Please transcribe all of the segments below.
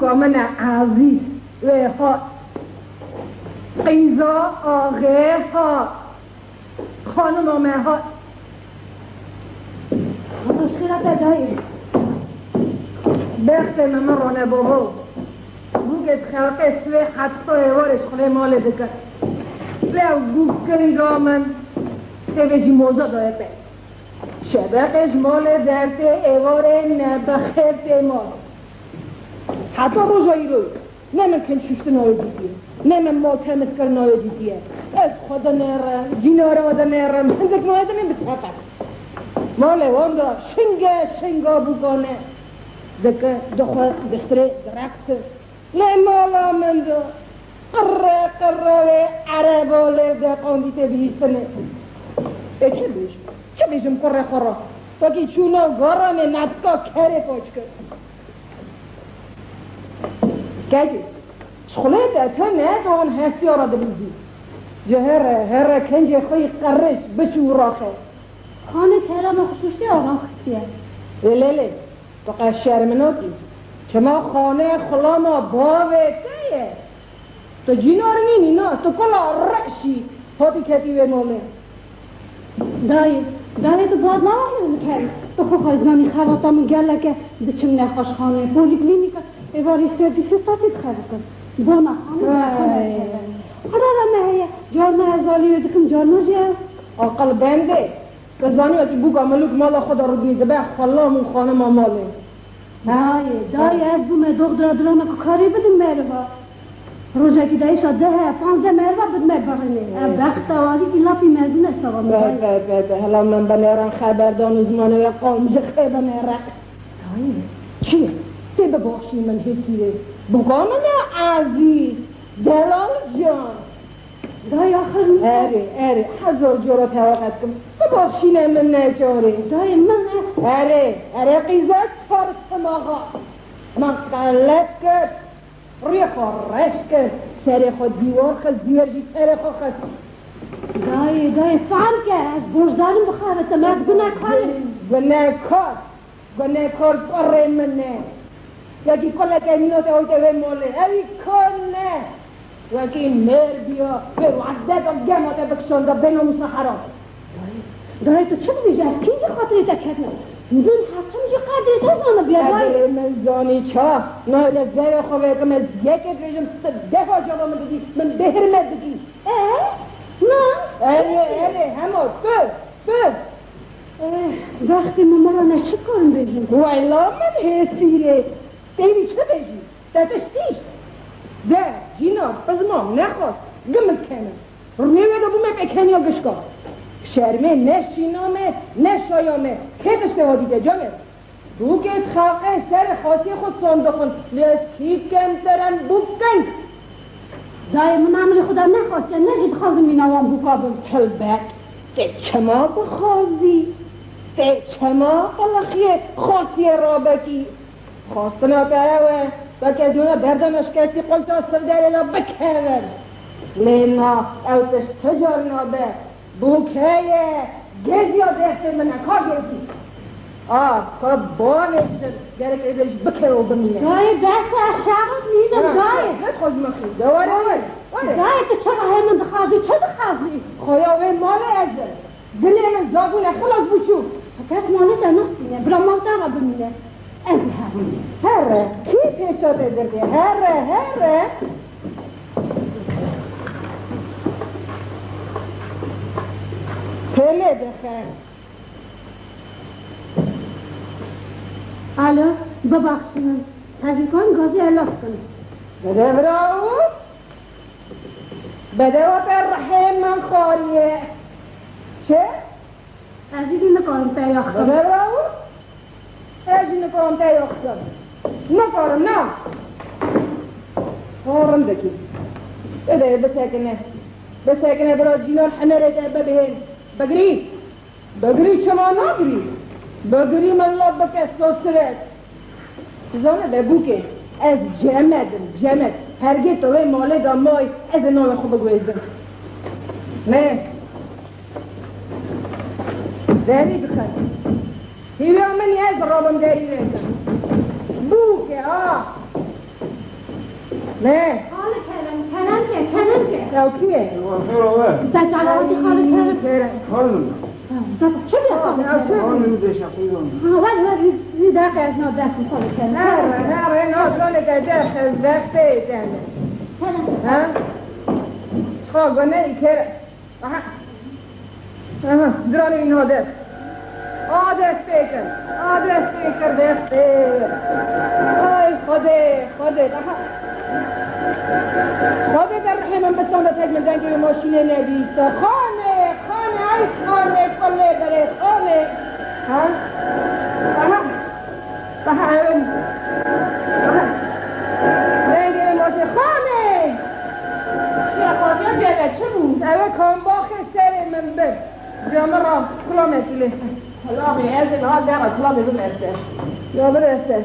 بوگا من عزیز و ها قیزا آغه ها خانم آمه ها مشکلات دایی بخت من رانه بابو بوگت خلق اسوه حتی ایوارش خله مال دکر لو بوگ قیزا من سویجی موزا داره به شبقش مال درته ایواره نبخت مال حتی روزایی روی نمکن ششت نایدیدیه نمم ماتمت کر نایدیدیه از خدا نرم جیناره آدم نرم هندک نایدم این بسخطر ماله واندا شنگا بگانه دکه دخواه دختره درکت لمالا من دو قره عرباله دقاندیته بیستنه چه بیشم قره خورا تا که چونا گارانه نتکا کره پاچ کرد گجی شخله تا نه تو اون هستی آراده بیدی هره کنجه خوی قرش بشو راخه خانه تهران خصوصی آراختیه لیلی تو قشر مناتی چما خانه خلاما باوه تیه تو جینار نینی نا تو کلا رشی هاتی کتی به مومه دایی تو باد نواهی میکرد تو خو خواهزانی خواتا من گله که بچم نخوش خانه پولی کلینیکا ایواری سردیسی ستاتید خواهد بانا خانه خدا هیه جارنا ازالی دکم جارنا جه آقل بنده بزانی که بوگا ملوک مالا خدا رو بیده به خلامون خانه ما ماله دایی از بومه دخترا درانه که کاری بدیم مروا روزه که دایی شد 10-15 مروا بدمه برنه بخت آوازی که لاپی مزون استوام به حالا من بنیرم خبردان ازمانه و قامجه خیبه نره دایی چیه؟ تی بباشی من حسیه بوگا من عزیز دلال جان دایی آخر اره هزار جورا توقت کن بباشینه من نجاره دایی من است اره قیزت چارت ماغا من قلت کرد روی خورش کرد سر خود دیوار خست دیوارجی سر خود خست دایی فهم که از برزدارم بخواه تمت گناه کار کاره منه یکی کلا که مینوت اویده و موله اوی کنه وکی مر بیا برو عده تا گماته بکشنده بیناموس حرام دایی تو چه بیجه از کی یه خاطری تکت نه من حتی میشه قدری تزانه بیا قدری من زانی چا نه لزه خوبه که من یکت بیجم 10 جا من دیدی من بهرمت دیدی نه همه تو وقتی ممرانه چه کنم بیجم ویلا من حسیره دیوی چه بیجی دستش دیش ده جینا بزمام نخواست گمت کنم رویه دو بومه بکنی و گشکا شرمه نه شینامه نه شایامه که دشته دیده جامه بوگت خلقه سر خاصی خود سانده خون لیز کی کمترن بکن دایی من عمل خودم نخواسته نشید خوازم مینوام بکابل کلبک ده چما بخوازی ده چما قلقیه خاصی رابطی خواستنا تروه بلکه از نونا دردنش کسی قلتا سردارینا بکهون لینا اوتش تجارنا به بوکه گزی ها دهته من اکا گزی که بانش گرک ایدش بکه و بمینه دایی دست از شغل نیدم دایی نه خوش مخی دواره دایی تو چرا همین دخوازی چه دخوازی خویاوه مال ازده دلی من زابونه خلاص بچو کس مالی دنستینه برا مالتا بمینه از هره کی پیشاته درده هره پله بخیر الو ببخشید تذکران گازی الاف کنه بده براو بده و پر رحم من خاریه چه؟ ازیدی نکارم تیاخ کنه بده براو ازی نکارم تیاخ کنه نکارم نه خورم دکی بده بسکنه برا جینار حنه ریده ببهن بگری چما نگری بگری من لب بکست دوسترد زانه ببوکه از جمد هرگی توی ماله دامای از نام خوب بگویزم نه داری بخواد هیوی آمنی از رابم داری ریزم بوکه نه خاله کرم که او کیه؟ خیر آقا سجالاتی خاله کرم خانم چه بیاد خاله کرم؟ خانم دشقیران ولی دقیقه از نادرکی خاله کرم نه نادرانه که دخل وقته دنه ها؟ خواگانه ای کرم درانه این نادر آدرس پیکر وقته آی خوده خواده در رحمم بسانده تک من زنگی به ماشینه نویسه خانه کله بره خانه ها؟ زنگی به ماشینه خانه چیه خواهی بیاده چه بود؟ اوه کامباخ سر من بر جامعه را کلامتیله کلامی از این حال در کلامی رو مرسه یا برسه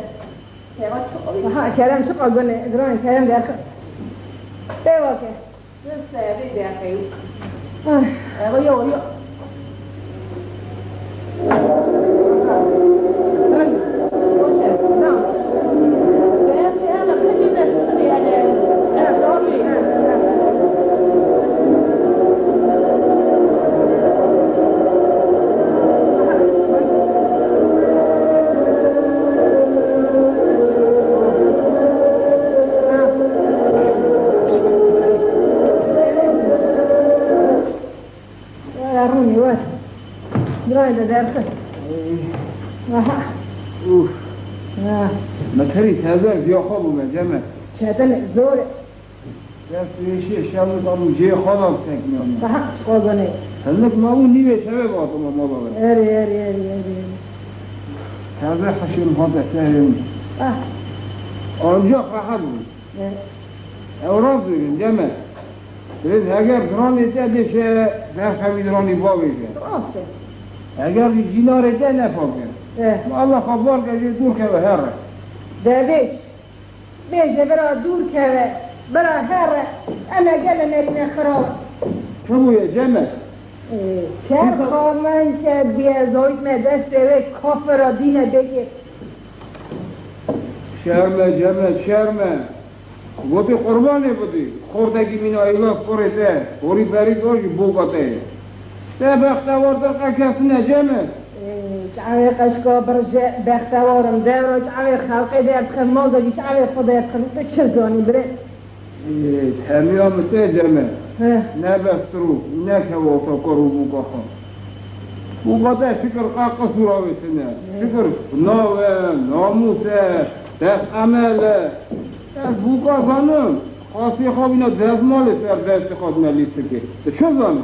کرم چه قاگونه دران کرم در بواکه درسته بی درخیو یا اوف مكري هذا جي خوب مجمع چتن زوره دست شي شامل دارم جي خالم تكمل صح قاضنه هلك ما هو نيبه شباب باطم ما بابا اري هذا حشم هذا سهل أرجع راحت أوراق جمع بس هاجر دراني تادي شيء ده خبي دراني بابي راسته هاجر جينار ده نفاقه ما الله خبر كذي دور كذا هرة داديش بيجي برا دور كذا برا هرة أنا قال مرينا خراب شو يا جمع چه خواهمن که بیازوید مدست به کافر دینه بگه شرمه بودی قربانه بودی خوردگی من ایلاف کرده خوری برید باشی بوگاته ده بختوار در کسی نجمه چعوی قشقا برجه بختوارم در چعوی خلقی در بخمال داری چعوی خدا بخمال چه زانی بره تمیام جمه نبسترو نکواتو کرو بوگاخان بوگاته شکر قاقا سراویتنه شکر ناموسه دست عمله دست بوگا زنم خاصی خواب اینا دزماله سر دست خواهد ملیسته که به چه زنم؟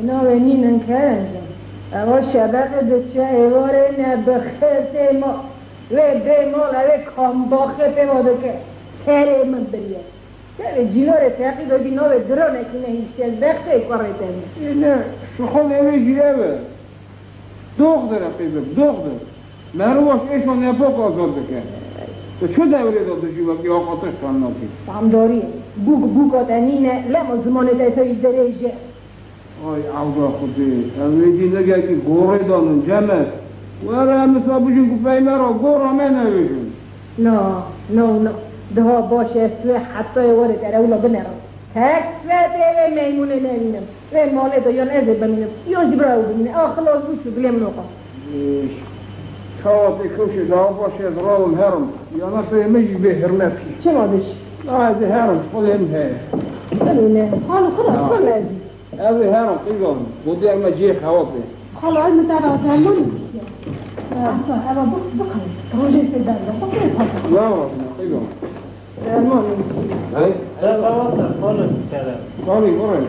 منو نینن کرنجم اما شبق دچه ایواره نبخته ما و به مال اوه کامباخه پیواده که سر من بریه سر جیلاره تاقی دادی نوه درانه که نهیشته از بخته کاره تنه اینه شخال اوه جیره دختر قیبه دختر مروش ایشون نپاک آزاد بکن تو چه دوره داده جیبه که آقاتش کنناکی؟ فهمداری بوگ آدنینه لما زمانه تایتایی درجه آی عوضا خودی اویدی نگه که گوره دانن جمعه وره همسا بجن که پیمه را گوره همه نویشون نه ده باشه سوه حتی وره در اولا بنرم تک سوه دیوه میمونه نمینم و ماله دا یا نزه بمینم یا جبرا او بمینه آخلاص بوشو بلیم نوقا کواتی کشی دا باشه از راون هرم یا نسا میجی به هرمتی چه مادش؟ از هرم خودم هست بلونه حالا خدا خود لازی از هرم قیگان بودی اما جی خواته خاله علم در آزرمان میشه اما بخیر روژه سیدن لا راسنا قیگان درمان میشه های؟ در قوات خاله کردم قالی برن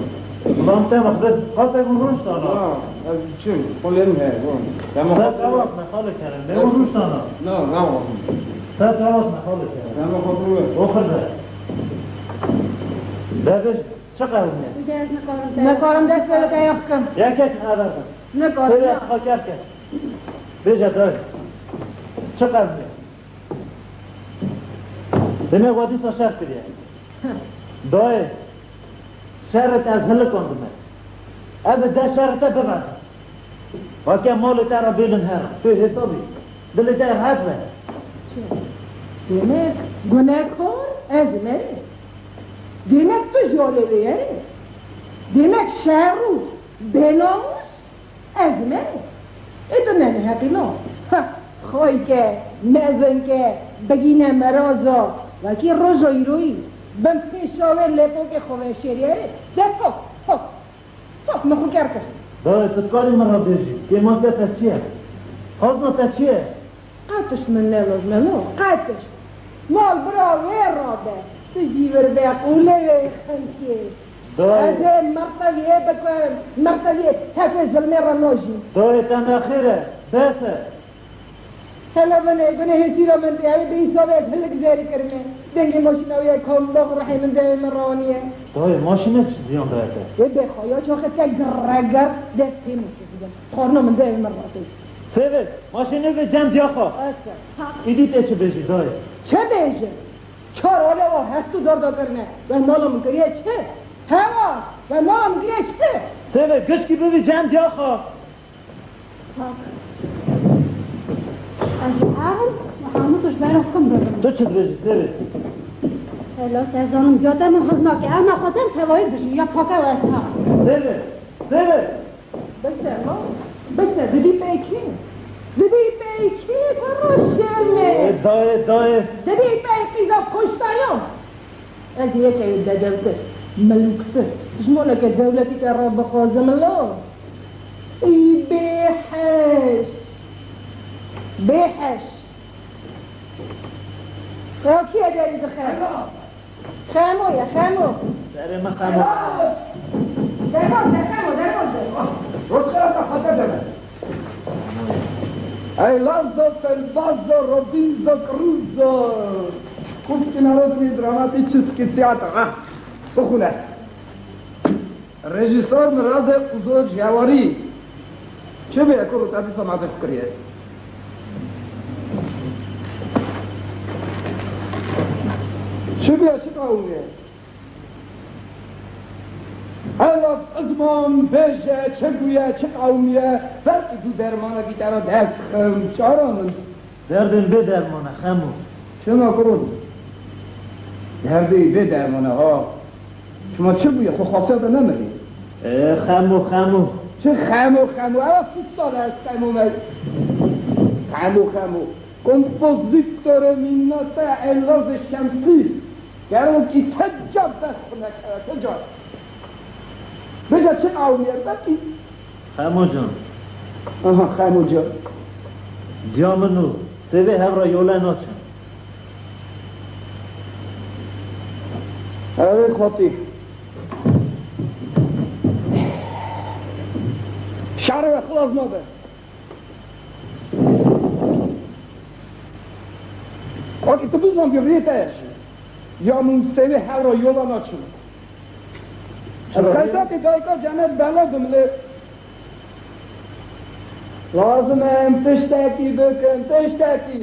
لامته مخدس قطع روش دانا از چی؟ خودم هست در قوات خاله کردم به روش دانا نه راسنا در قوات خاله کردم دم خودروه آخر بعدش چه قرار میاد؟ نکارم دست بله که یخکم یکی خبر کن نکارم توی از خاکر کن بجا دای چه قرار میاد؟ دمه وادی تا شهر کریه دای شهرت از هل کندمه از ده شهرت ببند واقعی مال تارا بیلن هر توی حسابی دل تای حد به demek günah kor ezmeri. demek tu joleli yeri. Demek şerru belamış ezme. تو نه حقیقا خواهی که مزن که بگینه مرازا و که روزایی روی بم پیشاوه لپو که خواه شریعه دفت فک مخو کرکش داره تتکاری من را بیشی که ماسته تا چیه؟ حاضنه تا چیه؟ قطش من نلازمه نو قطش مال برا ویر را ده تجیور به قوله وی خنکه از مرتبیه بکن مرتبیه تفه ظلمه را نوشی داره تنخیره بسه هلا بنه هسی را من دیگه به حسابه هلک زیری کرنه دنگی ماشیناوی کام باق رحی من دیگه مرانیه داره ماشینه چی زیان باید یه بخوایا چه خطه گرگر دستی میشه خورنا من دیگه مرانیه سیوه ماشینه به جمع دیا خواه ایدی چه بیشی داره چه بیشه؟ چار حاله و هستو داردا کرنه و مالم کریه چه؟ هوا و مالم کریه چه؟ سیوه گشکی ببی جمع دیا خواه از اول محمدش برای کم دارم تو چه بیشی سیوه؟ خلاص از آنم جاده من خزناکه اما خودم توایی بشیم یا پاکه و اصلا سیوه بسه دیدی بیکی بروشمه دایه دیدی بیکی زا کشتایم از یکی دولتش ملوکته شمونه که دولتی که را بخوازم الله ای بیحش کیه داری بخیر خمو سره من خمو روز خیلی خطه داره ای لازو پلبازو روبینزو کروزو Курский народный драматический театр, بخونه رژیسور راز اوزو جواری چه به اکو رو تدیس آمده فکریه چه بیا چه قومیه الاف ازمان بشه چه گویه چه قومیه برقی دو درمانه بیتر رو دست خم چارا من دردن به درمانه خمو چه ناکرون دردی به درمانه ها شما چه بویه خو خاصیت نمیدی خمو چه خمو اما 30 سال است خمو کمپوزیتور مینات الاز شمسی گرد ای تجاب دست نکرد تجاب بجا چه قومیه بکی خمو جان آها خمو جان جامنو سوی هم را یوله ناچن اوه خاطی شهر و خلاص ماده آقای تو بزنم که ریتش یا من سوی هم را یوله ناچن از خیطاتی دایکا جمعت بلا دمله لازمم تشتکی بکن تشتکی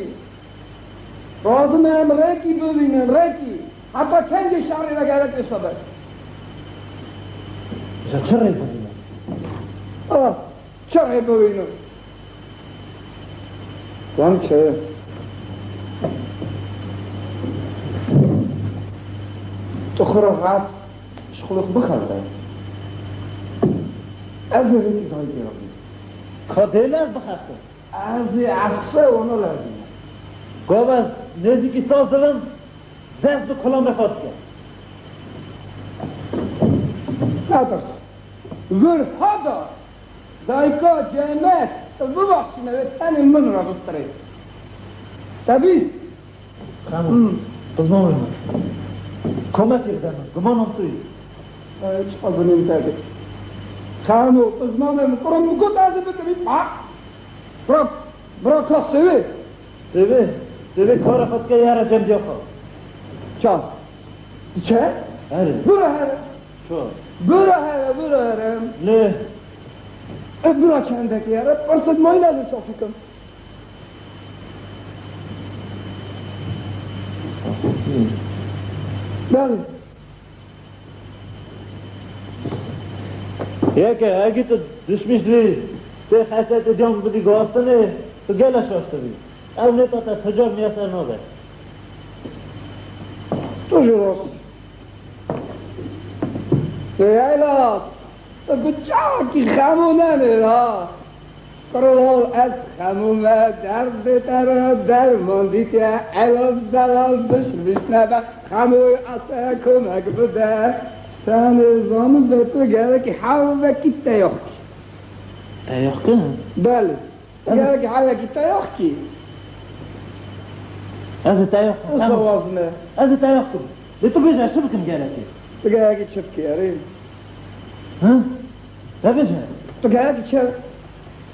لازمم رکی ببینم رکی حتی چنگ شهری نگرد اصابه چه رای ببینم؟ چه رای ببینم؟ وان چه؟ تو خرافت شخلق بخرده از ریتی دایی بیرم خدیل از بخسته از عصه اونو لازم گوه از نزدیکی ساز دادم دست و کلام رفات کرد ندرس ورها دار دایکا جمعت ببخشینه به تن من را بستره تبیست خمو بزمان من کمک یکدن گمانم توی چه بنیم تاگه خمو بزمانم کرم گود از بکنی برا کلاس سوی کار خود که یاره جمع دیا خواه چه؟ اره برو هره چو؟ برو هره نه برو چنده که یاره پرسد مایی نده صافی کن بله یکه اگه تو دشمش دی به خیصیت دیام بودی گاستنه تو گلش آشته بی او نتا تا تجار میاسر ناده تو جو راست ایلا بچاکی خمونه ها قرار از خمومه درد درماندی که ایلا دلال بشنه و خموی اصلا کمک بده تن زانو به تو گره که حاوه کی تیاخ تیاخ بله گره که حاوه کی تیاخ کی از تیاخ وازنه از تیاخ تو بیجه شو بکن گره کی تو گره که چپ کی اره ها؟ تو بیجه تو گره که چپ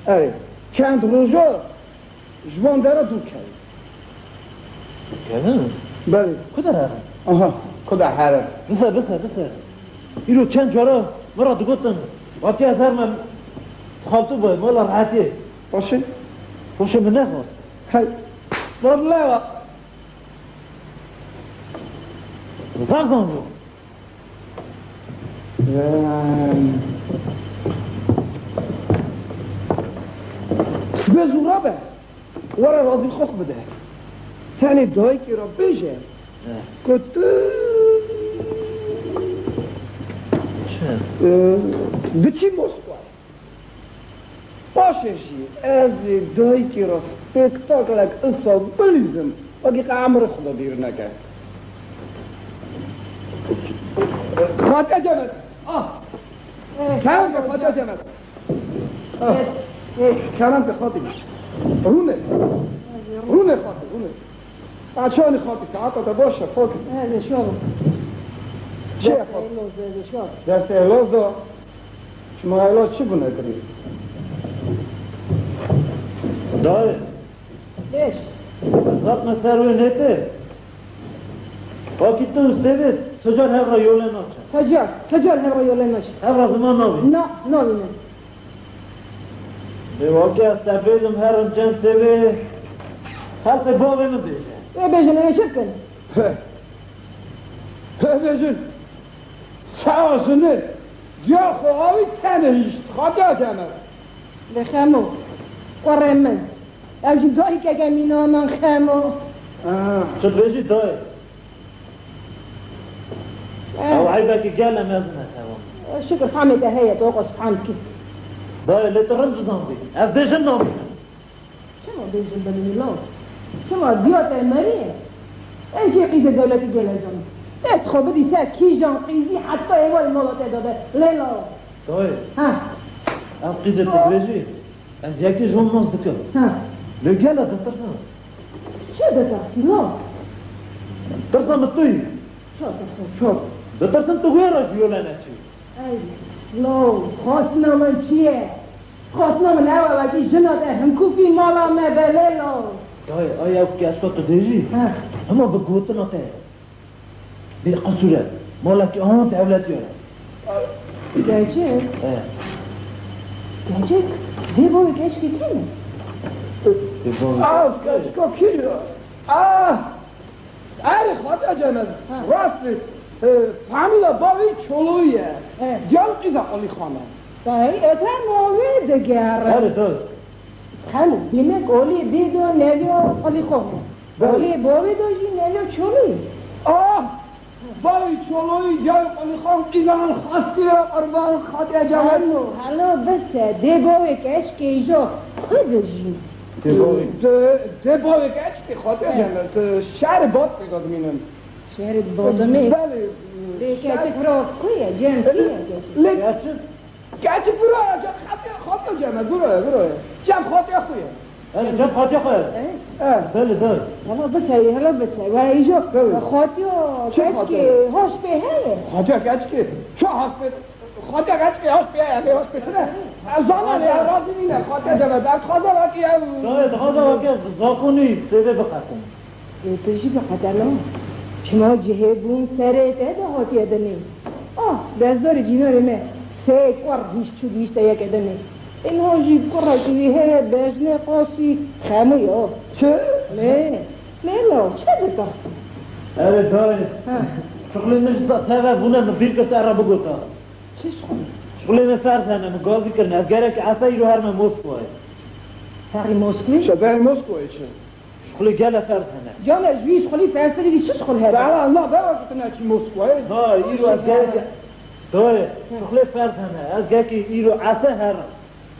اره چند روزا جوان داره دو کرد کردن؟ بله کدر هره؟ آها کدر هره بسر ایرو چند جارا مرا دو گفتن وقتی از هر من خالتو باید مولا راحتیه باشه خوشه من نخواد هی والله زغزان رو به زورا به ورا راضی خوخ بده تنی دایی که را بشه که تو دچی مسکوه باشه جی از دایی که را سپکتاکلک اصلا بلیزم اگه عمر خدا دیر نکرد خاطر جمعت کلم به خاطر جمعت کلم به خاطر رونه خاطر رونه بچه‌ها خاطر ساعت تا باشه فوق شو چه دست اعلاز دا شما اعلاز چی بونه کنید؟ داره ليش؟ ضبط مسار روی نته باکی تو سبت سجار هفرا یوله ناچه سجار هوا يولا ماشي هفرا زمان ناوی نا بينا به واقع از تفیدم هرم چند سبت خلق بابه من دیشه ايه بيجن ايه شكل بجن سازنه یا خواهی تنهیشت خدا جمعه بخمو قرمن اوجي داري كجمينا من خمو چه بیشی دای او عیبه که گلم ازنه تمام شكر فهمت هي توقع سبحانك دای لترنز نامی از دیشن نامی شما بيجن بالميلاد شما ديوت المريه ايش قيد دولتي جلزم تدخل بدي كي جان قيزي حتى ايوال مولات داده ليلا دای ها ام قیده تبریجی از یکی جون ناز دکم ها لگله دترسم شو دترسي لا ترسم توی شو دترسم تو غير يولا ناتي اي لو خاصنا من چیه خاصنا من اول وقتی جنات هنکوفی مالا مبللو دای آیا او که اسفات دیجی ها اما بگوت ناته بی قصوره مولا که آن دولت یاره گرچه گرچه دی بوی گرچ که کنه کچکا کی اره خدا جمعه راست فهمیلا باوی چلویه جل قیزا قلی خانه دایی اتا موی دگره آره دای خانو بیمک اولی دیدو نویو قلی خونه اولی باوی دوشی نویو چلوی باوی چلوی جل قلی خان قیزان خاصی قربان خاطر جمعه حالا بسه دی بوی کش که ایجا خودشی ده باوی کچ که خاطر جمعه شهر باد بگاد مینم شهرت بادمی بله دیگه فرا کویه جمع کیه گچ برو خاطر جمعه برو جمع خاطر خویه آره جب خاطی خواهد بله دای حالا بسه و ایجا خاطی و کچ که هاش به هیه خاطر گچ که چه هاش به خاطر گچ که هاش به هیه هاش به نه زانه نه رازی نینه خاطر جمعه در خواهده وکی دای دخواهده وکی زاکونی سیده بخطم تجي بخطر لا شما جهه بون سره ده هاتي ادني دزدار جينور ما سه قر هيش چو ديش تا يك ادني این هاجي قرا كي هي بجنه قاسي خامو يا چه لا چه بتا آره دای شغلی نجزا تاوه بونه مبیر کسی عربو گوتا چه شغل شغلی نفرزنه مگازی کرنه از گره که عصایی رو هر من موسکوه فقري موسكوي شبه موسکوی چه شغلی گله فرزنه جامع جويش خلي فرسلي دي چه شغل هذا بله الله بوقت نه چی موسکوی ها ایرو از گره که توی شخلی فرد همه از گکی ایرو عصه هر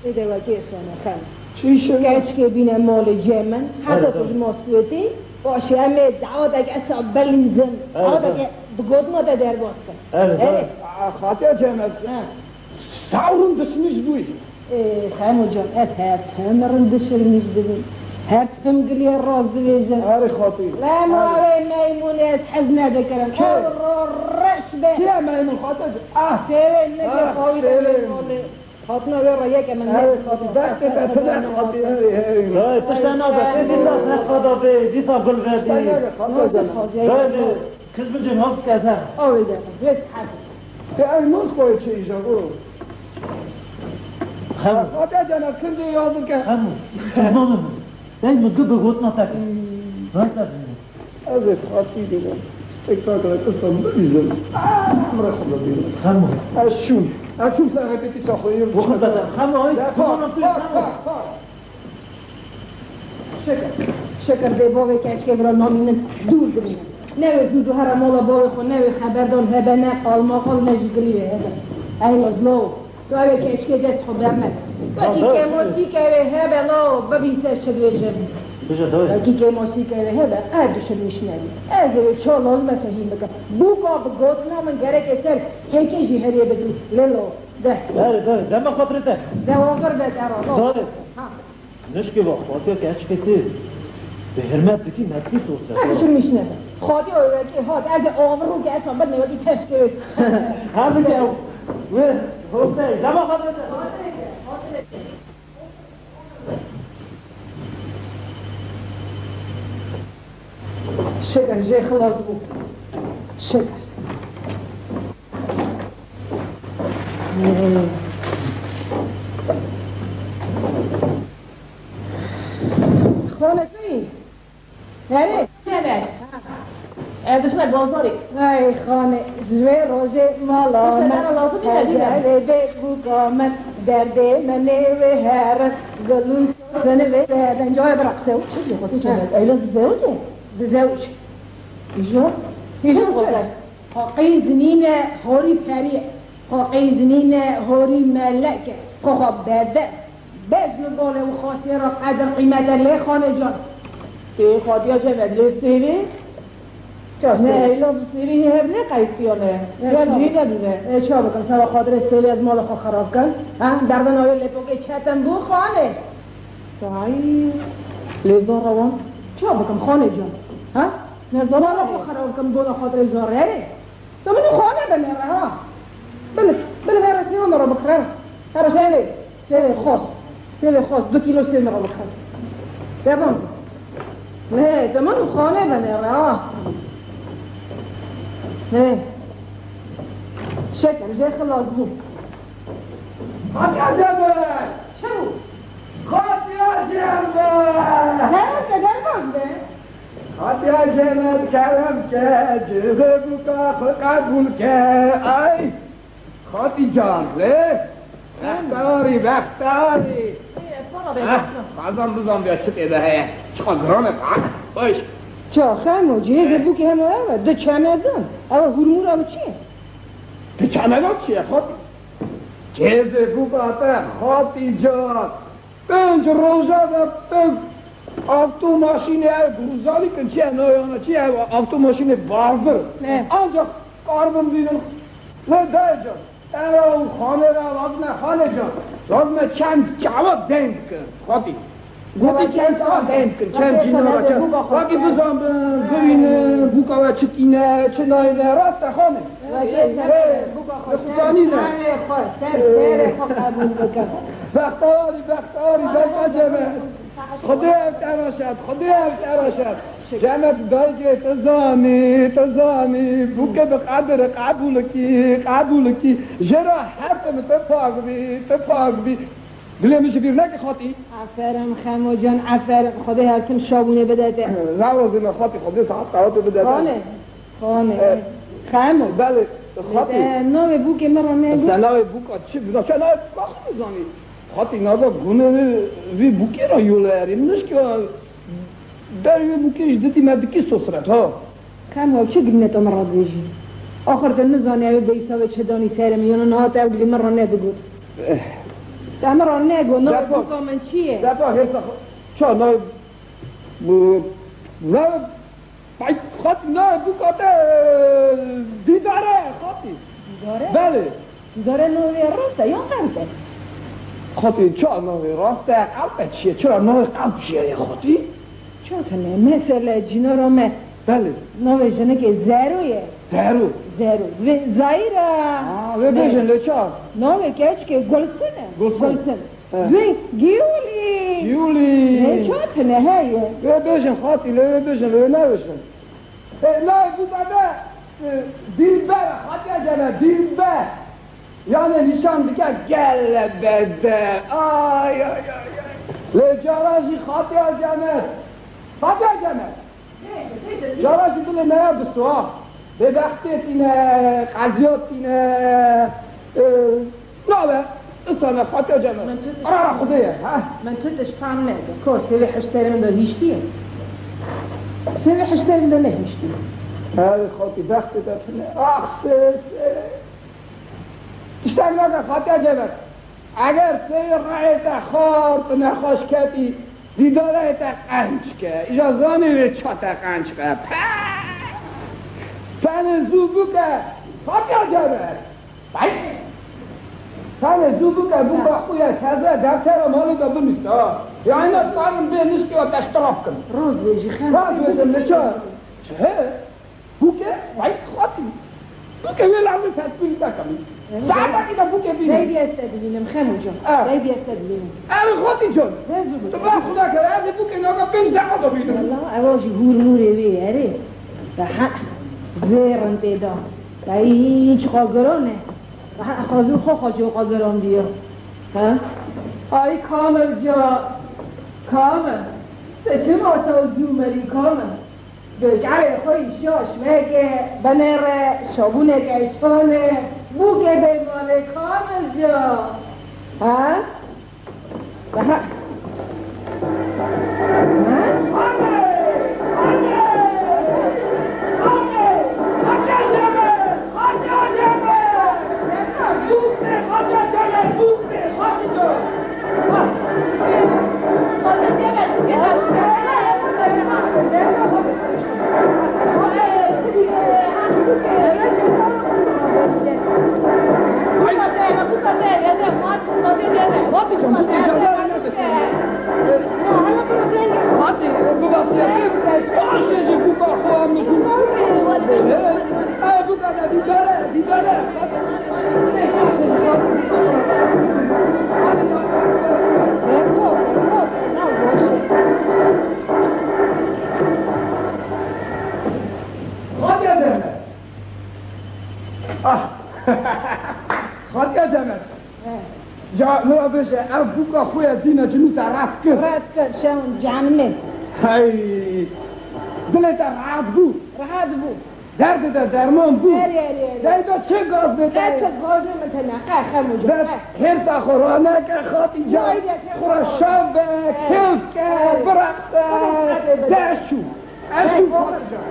ایده و گیسانه خم چی شد؟ گچ که بینه مال جمن حتی توی ماسکویتی باشه همه دعوت اگه اصلا بلینزن دعوت اگه بگودنا ده در باز کن خاطر جمعت ساورون دشمش بوی خامو جان ات همرن دشمش بوی هات فمقلي الراس ديزن هاري خاطر لا ما علي ميمون حزنا ذكرن الرش به يا ميمون خاطر سيرين نجي قوي خاطنا وين رياك من ذاك تتبع خاطر لا تشتنا بس دي صار خاطر في دي صار قلب دي لا كذب جنوب كذا او ده بس حاجه في الموس قوي شيء جابوا خمس خاطر جانا كنت يازك خمس دايما قبل غوتنا تاكل ما تعرف أزيد خاطي دينا استكتاكل قصة مبيزم مرة خبر دينا خمس أشوف ساعتي تساخير وخذ خمس شكر دي بابي كاش كبر نامين دور بينا نوي زودو هر مولا بابي خو نوي خبر دون هبنا قال ما قال نجدري به هذا اي لازلو تو اوی که اشکی دست خبر نده وکی که موسی که هبه نو ببیسش چدویجه وکی که موسی که هبه قدرش میشنوی از اوی چه لازمه فهیم بکن بوکا بگوتنا من گره که سر هیکه جی هریه بدو لیلو ده دم خاطرته ده واقر به دران نشکی با خاطر که اشکی تیر به حرمت بکی مدکی توسته قدرش میشنوی خاطر اوی که هات از آورو که اصلا بدنه ودی تشکه همه که وين هو ساي زعما خاطرته شكر جاي خلاص بو شكر خالتي هاري دشمن بازاری ای خانه زوی روزه مالا من هده بوکا من درده منه و هرس گلون سنه و هدن جای برقصه و چه بیخواه چه ایلا زوجه زوج ایجا قلت حقی زنین هوری پریه حقی زنین هوری ملکه خواه بده بزن باله و خاطر را قدر قیمت لی خانه جان ای خاطر جمعه لیستیوی نه ایلا بسیری هم نه قیسیانه یا جی ندونه چه بکن سوا خاطر سیلی از مال خواه خراب کن در بناوی لپوکه چتن بو خانه سایی لیزا روان چه بکن خانه جان مال خواه خراب کن بودا خاطر زاره تو منو خانه بنره ها بله هر سیو مرا بکرم هر سیلی خاص 2 کیلو سیل مرا بکرم دبان نه تو منو خانه بنره ها نه شکر جای خلاص بود خاطی عجبه چه بود؟ خاطی عجبه نه چه در بازده؟ خاطی عجبه کرم که جغه بوکا قبول که ای خاطی جان له بختاری خازم بزن بیا چه تیده هیه چقا گرانه باش چه خیمو جیزه بو که همه اوه ده چمدن اوه هرمور اوه چیه؟ ده چمدن چیه خاطی؟ جیزه بو باته خاطی جان بنج روزه ده بنج آفتو ماشین گروزالی کن چیه نایانه چیه آفتو ماشین بارده آنجا کاربن بیدن نه ده جان او خانه را لازمه خانه جان لازمه چند جواب دنگ کن خاطی گوتی چند جواب دنگ کن چند جینا را چند خاطی بزن ببین بوکا و چکینه چه ناینه راست خانه بخصانی نه سر خواه قبول بکن بختاری بلکه جمعه خدا تراشد جمعت دایجه تزانی بوکه بقدر قبول کی جرا حرفم تفاق بی بله میشه بیر نکه خاطی عفرم خمو جان عفرم خدا هرکن شابونه بدده روازم خاطی خدا ساعت قرارتو بدده خانه خمو بله خاطی نام بوکه مرا نگو نام بوکا چه بزن چه نام بخ بزنی خاطی نازا گونه وی بوکه را یولاریم نش که در وی بوکه جدتی مدکی سسرت ها خمو چه گرنه تو مرا دیجی آخر دن نزانه بیسا و چه دانی سرم یا نه تا بگی من رانه بگو من رانه گو نه بگو من چیه دفعه هرسا چه نه نه خاطی نه بکاته دیداره خاطی دیداره؟ بله دیداره نوی راسته یا قلبه؟ خاطی چه نوی راسته قلبه چیه؟ چرا نوی قلب چیه خاطی؟ چه تنه مثل جنرامه بله نوی جنه که زرویه زرو زایره و بجن لچه نوی که گلسنه و گیولی یولی چه تنه هایه و بجن خاطی و بجن و نوشن نه بوده دیلبر خاطی اجنه دیلبر یعنی نشان بکر گل بده آی لجاراشی خاطی اجنه جاراشی دل نه بستوها به وقتیت اینه قضیات اینه نه استانه خاطی اجنه خوبه من توتش فهم نده کار سوی حشتری من دار هیشتیه سوی حشتری من دار نهیشتیه هذه خاطي بخت دفنه اخسس تشتاق نکن خاطی اجنه اگر سیر رایت خارت نخوش کتی دیداره تا قنچ که اجازه نوی چا تا قنچ که فن زوبو که خاطی اجنه فن زوبو که بو خویا کزه دفتر مالی دا بمیسته یا اینا کارم به نشکی آتش طرف کن راز بیجی خیلی راز بیجم نچه چه؟ بوکه؟ وای خاطی بوکه ویل عمل تطبیل تکمی ساعتا که بوکه بینم زیدی استدبینم خمو جان زیدی استدبینم خاطی جان تو با خدا کرده از بوکه ناگا 5 دقیقه بینم والله اواجی هور موره وی اره ده زیرن تیدا ده هیچ قاگرانه خازو خواجو قاگران بیا آی کامل جا کامل چه ماسا زومری کامل بگره خوی شاش مگه بنره شابونه گیشانه بوگه بیمانه کامل جا خاطی جمعه جا نو بشه افوکا خوی دینه جنو تا رفت کرد شون جانمه هی دلت راحت بود درد در درمان بود دیدو چه گاز بده چه گاز نمیتونه خمو جان هرسا خورانه که خاطی جان خورا شب کف که برقصه دشو اشو خاطی جان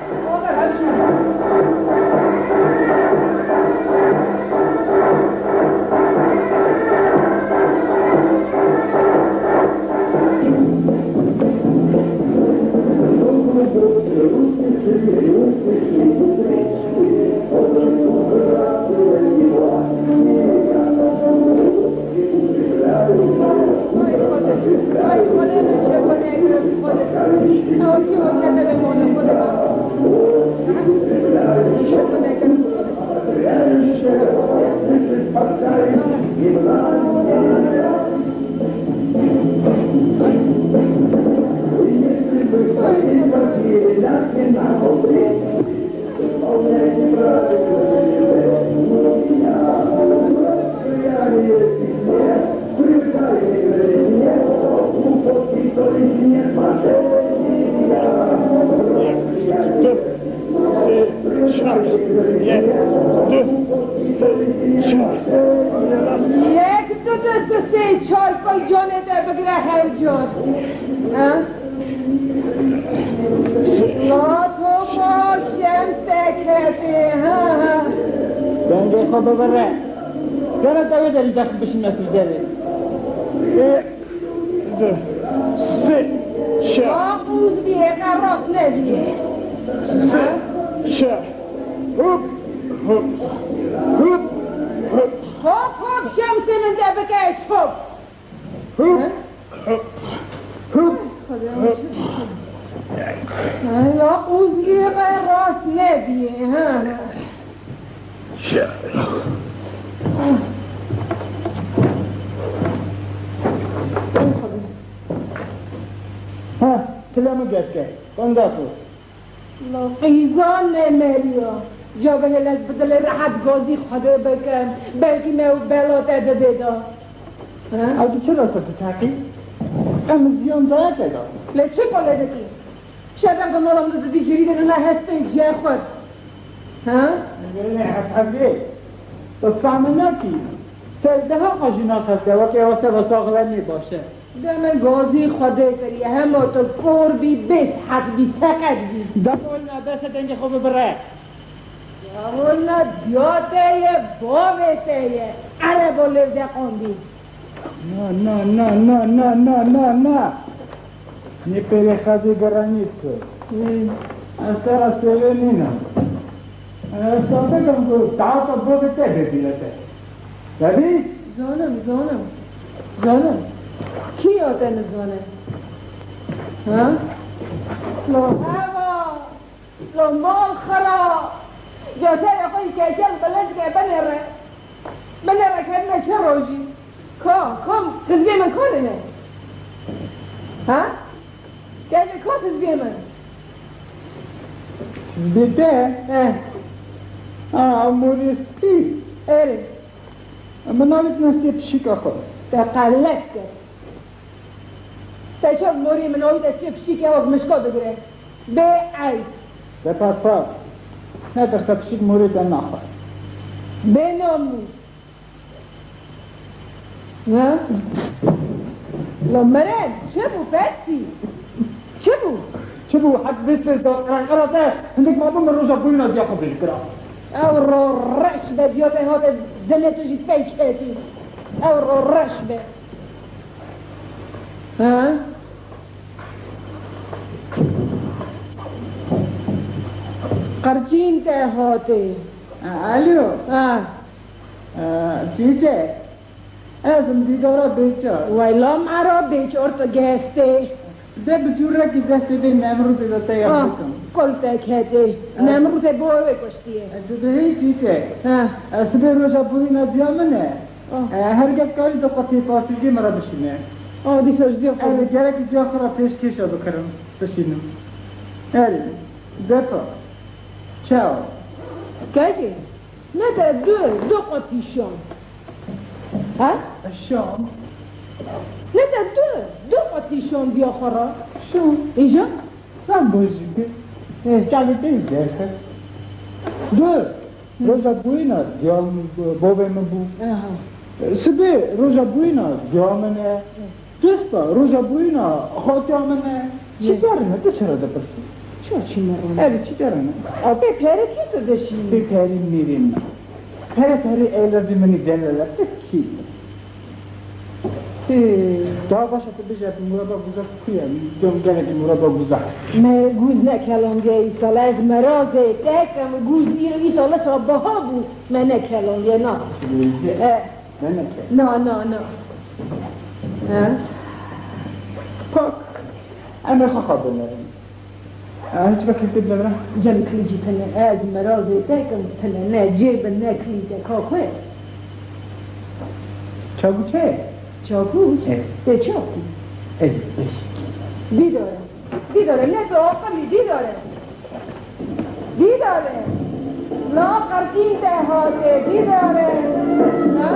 خواب ببره گره دوی داری دست بشین مسیح داره سه شه آقوز بیه قراس نبیه سه شه هوب هوب هوب هوب خوب شمسی من ده بکش خوب هوب هوب هوب آقوز بیه قراس نبیه شه ها کلامو گشته کنده تو قیزان نمیریا جا به هلت بدل راحت گازی خوده بکن بلکی میو بلاته ببیدا او تو چرا سرد تاقی؟ ام زیان داره کدا لی چه پاله دکی؟ شدم که مالام دو دیگری ده نه هسته جه خود ها؟ نه حسابی تو فهمه نکی سرده ها قجونات هسته و که واسه واساقلر می باشه دم گازی خوده کری همه تو کور بی بیس حد بی سقد بی دفعول ندست دنگ خوب بره اولنا دیاته یه باوته یه عرب و لفده قندی نه не переходи границу. Asta Selenina. Asta că tata băgă te bilete. David? زانم کی آتن زانه؟ ها؟ لو هوا لو مال خرا جاته يقول كاجل بلد بنره كنا شروجي كم تزبي من كلنا ها؟ كاجل كم تزبي من؟ Zbite? Muristi. ايه منالت نستی پشیکا خود. تقلت کرد تشوف موري من اويد اسيب شيكي وقت مشكو بقره بأي بپس ندرسه پشیک مورید نخواه. بناموس ها؟ لمرن چه بو پسی؟ چه بو؟ چه بو حد بیست قرارته هندک ما بوم روزا بوینا دیا خب بلکرا. او رو رش به دیوته هات زنتو جی فیکتی او رو رش به ها؟ قرچین ته هاته الو ها چیچه ازم دیدارا بیچه ویلا مرا بیچور تو گسته ده بجوره که دست ده نمروز ده تیار بکن کل تکهده نمروز بوه کشتیه ده چیچه سبه روزا بوینا دیا منه هرگز کاری دو قطعی فاصلی مرا بشینه دی سجدی خود گره که جا خورا پیش کشا بکرم بشینم دفا چاو کجی؟ نه ده دو قطعی شام ها؟ شام نه ده دو قطعی شام بیا خورا شام ایجا؟ سام بوزیگه چالیته ایگه دو روزا بوینا دیام بوبه من بو سبه روزا بوینا دیامنه دوستا روزا بوینا خاطیامنه چی دارنه تو چرا ده پرسی؟ چی مرونه؟ چی دارنه؟ آبه پره کی تو دشی؟ به پری میریم پری ایلازی منی دنه لفته کی؟ دا باشه تو بجه مرابا گوزا کویا دوم گله که مرابا گوزا من گوز نکلانگه ای سال از مرازه تکم گوز ایرو ای سال چرا باها بود من نکلانگه نه نه پاک اما خواه بنرم هیچ وقتی تید ببرم جمع کلیجی تنه از مرازه تکم تنه نه جیب نکلیده کاکوه چاگو چه؟ چاکوش؟ ده چاکی دیداره نه تو آقلی دیداره لا قرقین تهاته دیداره نه؟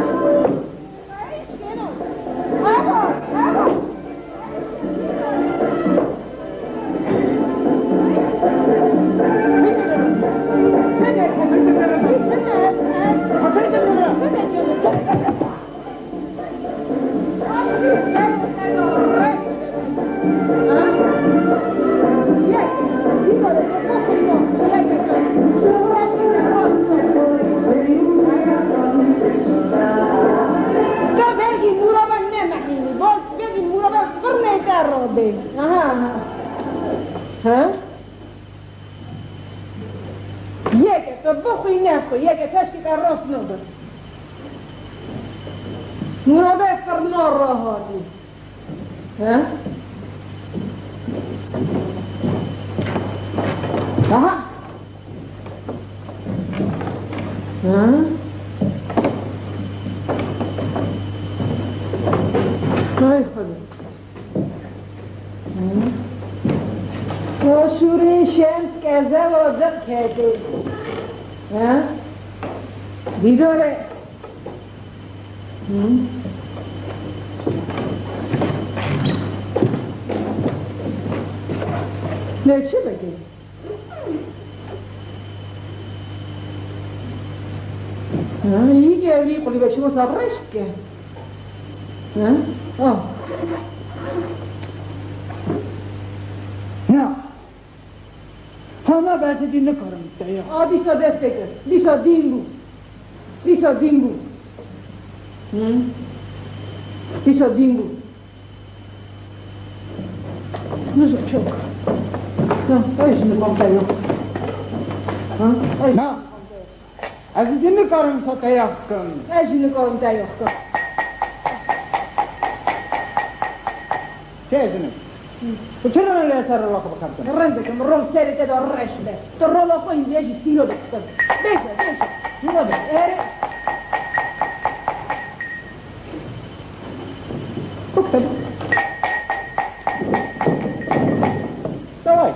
یکی تو بخوی نخوی یکی تشکی که راست نبود مرابه فرنا راه هادی ها؟ آها ها؟ ای خدا شور شمس که زوازق کرده ها؟ دیداره نه چه بگی؟ این گوری قولی به شما سرشت که نه همه بحث دین نکارم دیسا دست بکر دیسا دین بود دیسا دین بود دیسا دین بود نزا چوک نه ایش نکام تایو نه از دین نکارم تا تایخ کن ایش نکام تایو کن چه ازنه؟ تو چرا نلیه سر رو آخه بخرتن؟ رنده که مرون سری که دار رشده تو رول آخه این دیجی سیلو دکتن بیشه سیلو دکتن اره بکتن دوای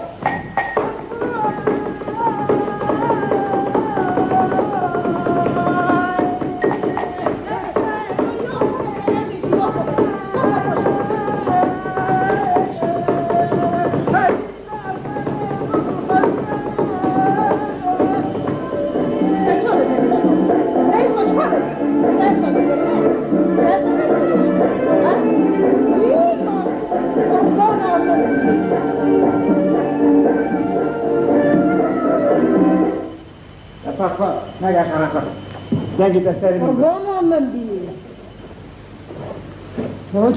نگه خرخه نگه دستری میگه قربانا من بیه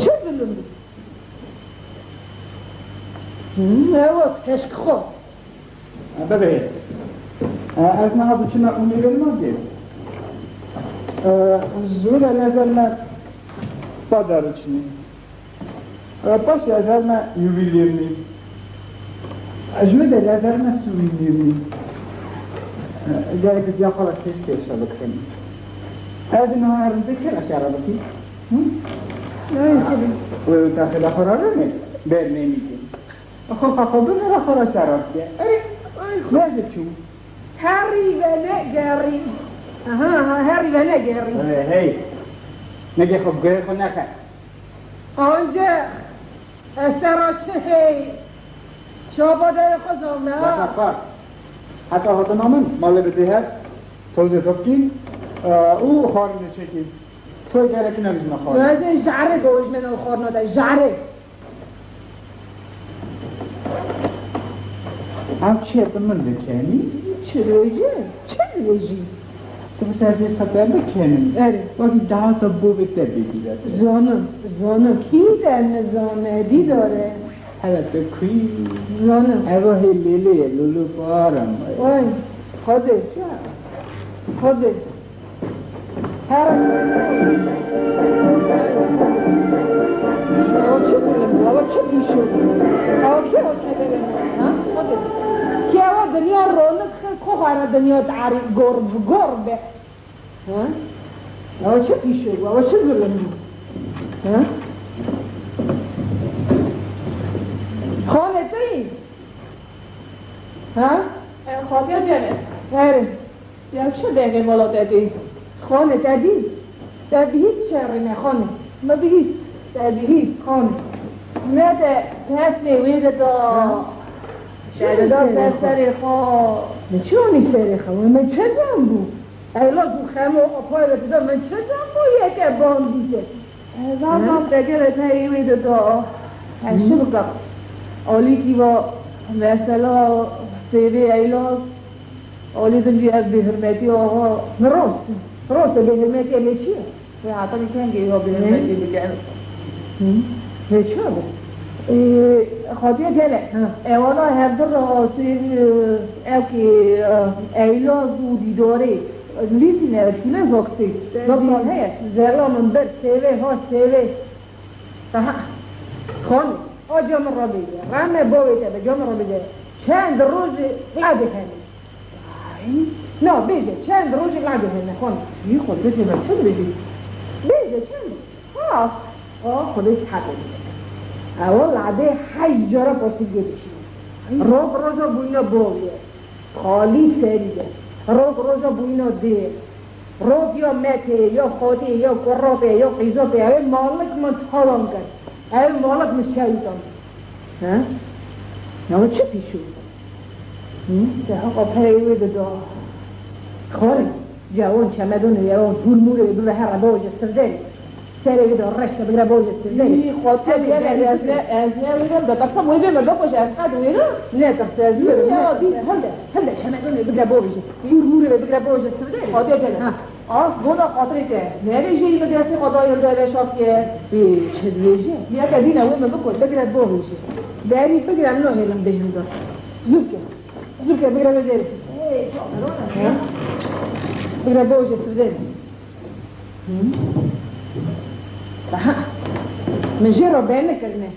چه بلون نه وقت کشک خوب ببینید از من ها بچه امیره نمانده زود نظر من با دارو چنین باشه از من یوبیلیر نیم اجمه در نظر من سویلیر نیم جایی که بیا خلاص کش کشا بکنیم از این ها هرونده که نشاره بکی؟ نه خوبی و داخل خورا رو بر نمیدیم خب بمرا خورا شراب که نزد چون هری و نگری هری و نگری هی نگه خب گره خود نکن آنجا استرا چه هی شاباده خزامه بخفر حتی حتی نامن ماله بده هست توزه توبکی او خارم نچکی توی گره که نمیزنه خارم نه جعره گوش من او خار نده جعره هم چی هست من بکنی؟ چه رویجه؟ چه رویجی؟ تو بس از یه سطح بکنی اره وقتی 10 تا بو بهتر بگیرد زانم کی دن زانه داره؟ حالت بکی زانم ایوه لیلی لولو بارم وای خوده خوده چه بولم بابا چه بیشو آوا که داره خوده که آوا دنیا رونق خواه دنیا تعریف گربه آوا چه بیشو بابا چه بولم خانه توی خواب یا جمعه؟ اره یا چه دقیقه مولا دادی؟ خانه دادی؟ دادی هیچ شهری نه خانه ما بگید دادی هیچ خانه ماذا تهسني ويدا شاید دار سری خواه نچونی سری خواه من چه دم بود؟ ایلاز اون خمه و پای رفیدم من چه دم بود یک ابان دیده زمان دگره تایی ویدا دا هشته بکم آلی کی با مثلا سیوی ایلاز آلی دنجی از بهرمتی آقا راست بهرمتی الی چیه؟ حتی میکنم که ایها بهرمتی بکن نه چه بود؟ خاطر جله اولا هر دو راستی اوکی ایلا زودی داره لیتی نه شونه وقتی وقتان هست زرامون بر سیوه ها سیوه خانم آجام را بگه رمه باویده به جام را بگه چند روز لعده کنی نه بگه چند روز لعده کنی خانم این خود بگه من چه بگی؟ بگه چند خودش حقه اول لعده 8 جاره پاسیده بشید روب روزا بوینا باویه خالی سریده روب روزا بوینا ده روب یا مته یا خاطه یا قرابه یا قیزابه اوه مالک من تالان کرد اوه مالک من شایدان نه چه پیشو؟ ده حقا پیوی دا خالی جوان چمدون یوان طول موره بدون هر باوج استرداری سری دار رشته بگیره باوج استرداری این خاطر بیاره از نمیدم دا تقصا مویبه مردا باشه از قد ویرو نه تقصا از میرم هنده چمدون بگیره باوج طول موره بگیره باوج استرداری خاطر جنه بونا خاطری که نویجه این مدرسی قضایی داره شافیه چه دیجه؟ بیا که دینه وی من بکن بگیره باوج داری بگیره نه هیلم بجم دار زور که بگیره بداری بگیره باوج استرداری من جرا بینه کرنه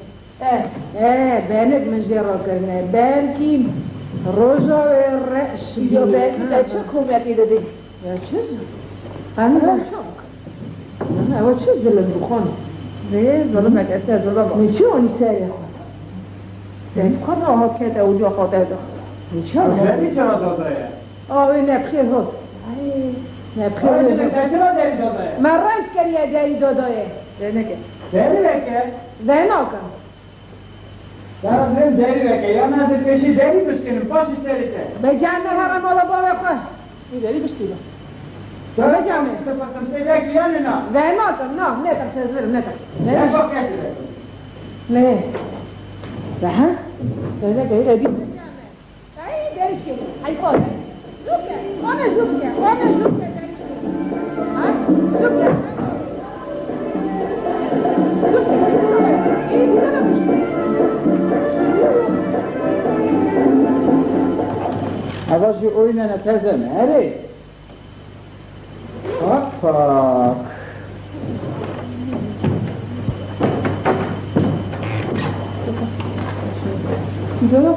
بینه من جرا کرنه بلکی روزا و رأس یا بینه در چه کمیتی دادی؟ یا چیز؟ همه شاک نه اول چیز ظلم بخونه نه ظلم نکسته ظلم من چه آنی سری خواهد؟ کن راحت کرده اونجا خاطر دا من چه آنی؟ چرا داده؟ آوی نبخیر هست نبخیر هست چرا داری داده؟ من رنگ کریه داری دادایه نه که داری بکه؟ زیناکم دارم زن داری بکه یا نه از پیشی داری بشکنیم پاشی سری که به جمع هرم آلا باوی خواه این داری بشتیده بجامه سپاسم سیدکی یا نه؟ زیناکم نه تقصیر زرم نه تقصیر نه با کسی نه ده نه که این داری ای درش که ای خواهد زوبه خانه زوبه درش که زوبه این زنم Avaz bir oynana tezeme, hadi. Hoppa. Gidiyorum.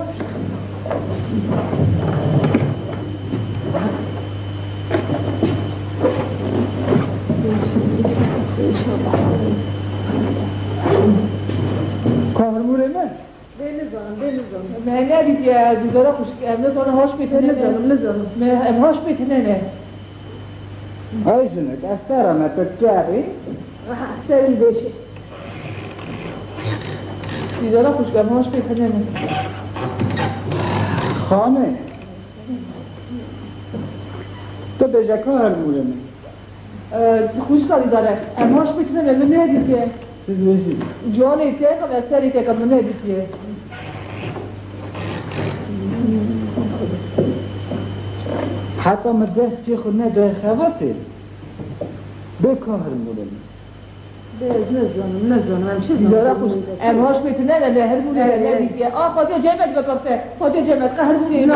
Kahrmure mi? من ندید یه دیدارا خوش نزانه هاش میتونه نزانم من هاش میتونه نه Ayşını göstereme tüccarı. سرم بشه دیدارا خوش هاش میتونه نه Khane. تو beje kahrmure mi? خوش کاری داره هاش میتونه من ندید که Siz vezi. جوانی تیکم از سری تیکم من ندید که حتی مدرس چی خود ندای خواته. به kahrmure mi? نزانم همشه دیدارا خوش هاش میتونه نه هر بوده ندید که خاطر جمعت بپرسه خاطر جمعت قهر بوده نه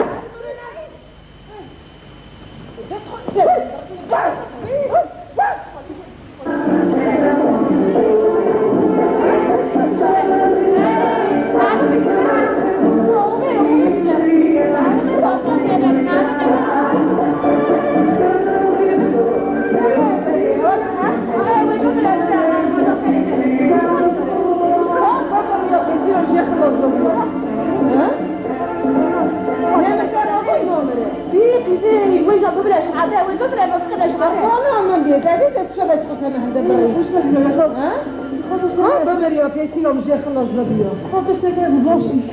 ببریا پیسی رو میشه خلاص رو بیا خواهش نگرم باشی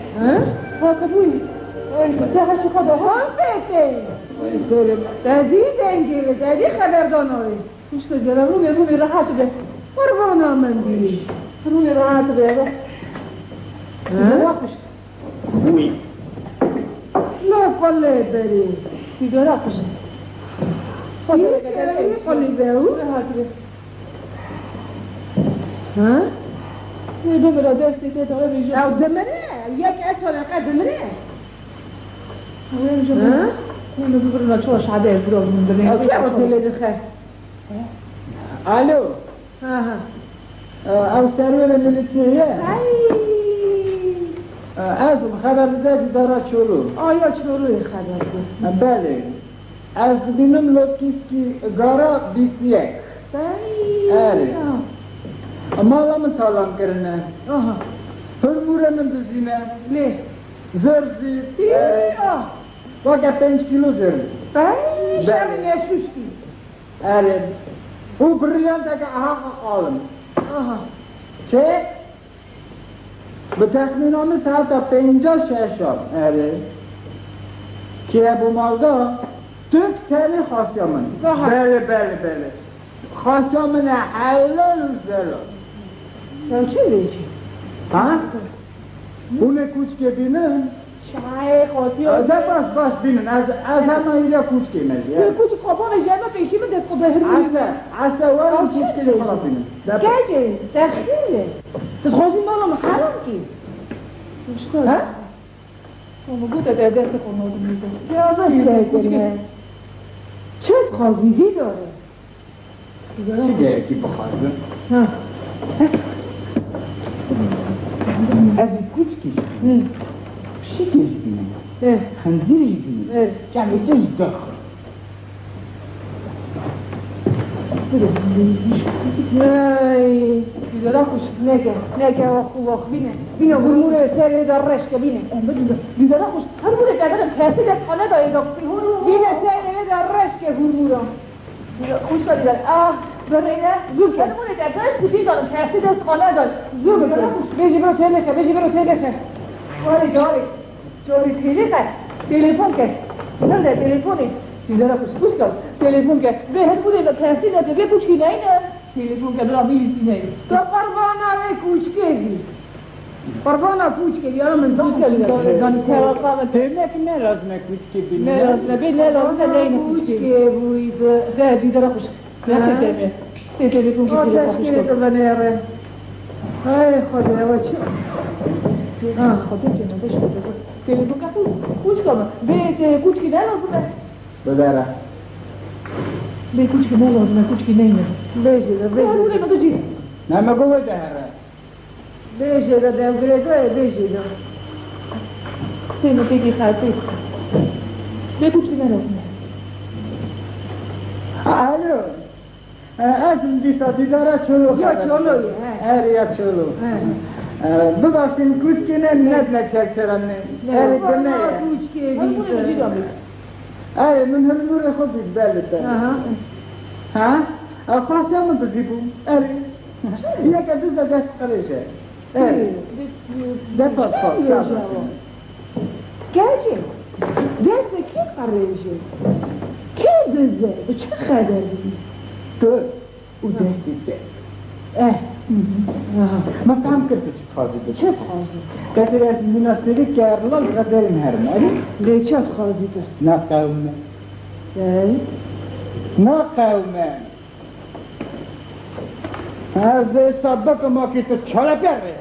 کبوی ده هشی خدا فته دادی دنگی دادی خبردان آوی خوش کجرم روی راحت ده قربانا من بی روی راحت ده خوش Uy. لا قله بری دیدارا خوش قلی به او راحت ده ها نه برا دستی که داره بیشتر او دمره یک اصلا قد دمره نه برا چوش عده برا من او که اوتیل دخه الو ها او سرور ملیتریه از خبر بده داره چورو آیا چوروی خبر بود بله از بینم لوکیسکی گارا 21 آره مالا من تالام کرنه آها هرموره من بزینه لی زرزی واقع 5 کیلو زرزی شب نشوشتی آره او بریانت اگه احاق قالم آها چه؟ به تخمینام ساعت 56 آره که ابو مالدا تک تری خاصیامن بله خاصیامن حلال زلال چه بیشی؟ ها؟ اونه کوچکه بینن چای خاطی باش بینن از همه ایده کوچکه مزی کوچ خوابان جدا پیشی بده خدا هرمی عسا ولی کوچکه لی خلا بینن گجه دخیله تخوزی مالا محرم کی؟ ها؟ اما گوته در دست خوناد میده یا بسه چه خوزیدی داره؟ چیه کی بخوازه؟ ها از کوچکش شکش بینن خنزیرش بینن جمعیتش داخل نای بیدارا خوش نگه خواه بینه بینه گرموره سر دار رشک بینه بیدارا خوش هر بوده دادم تحصیل از خانه دایی داختی بینه سر دار رشک گرمورا خوش کنی دار برینه زود هر بوده دادش بودی دارم تحصیل از خانه دار زود بیجی برو تلخه جاری تلفن کرد نه تلفنی بیدارا خوش کن تلفن کرد به هر بوده تحصیل از به پوچکی نه تلفن کرد برا میلیسی نه تو قربانا کوچکه بی الان من دانی ترنه که نه لازمه کوچکه بینن نه لازمه کوچکه بویده ده بیدارا خوش نه تلفن آتش گیرده بنیره ای خدا و چه خدا جنه بشه تلفن کرد خوش کنم به کوچکی نه لازمه بداره به کوچکی نه لازمه کوچکی نه بیجی نه مگو بداره بیجی دمگریده بیجی سینو بگی خرطی به کوچکی نه لازمه الو از این دیساتی داره چلو یا چلویه یا چلو ببخشین کوچکی نه چرچرانه کوچکه بیده من هم نور خود بید بلده ها؟ خواست همون تو زیبو یک دوست دست قریشه دست گرچه دست کی قریشه کی دزده به چه خدر تو او دستی ده ما فهم کرده چه خواهی ده چه خواهی قدر از مناسبی که ارلال قدر این هرم لی چه خواهی ده نه قومه از سابق ما که تو چالا پر رهی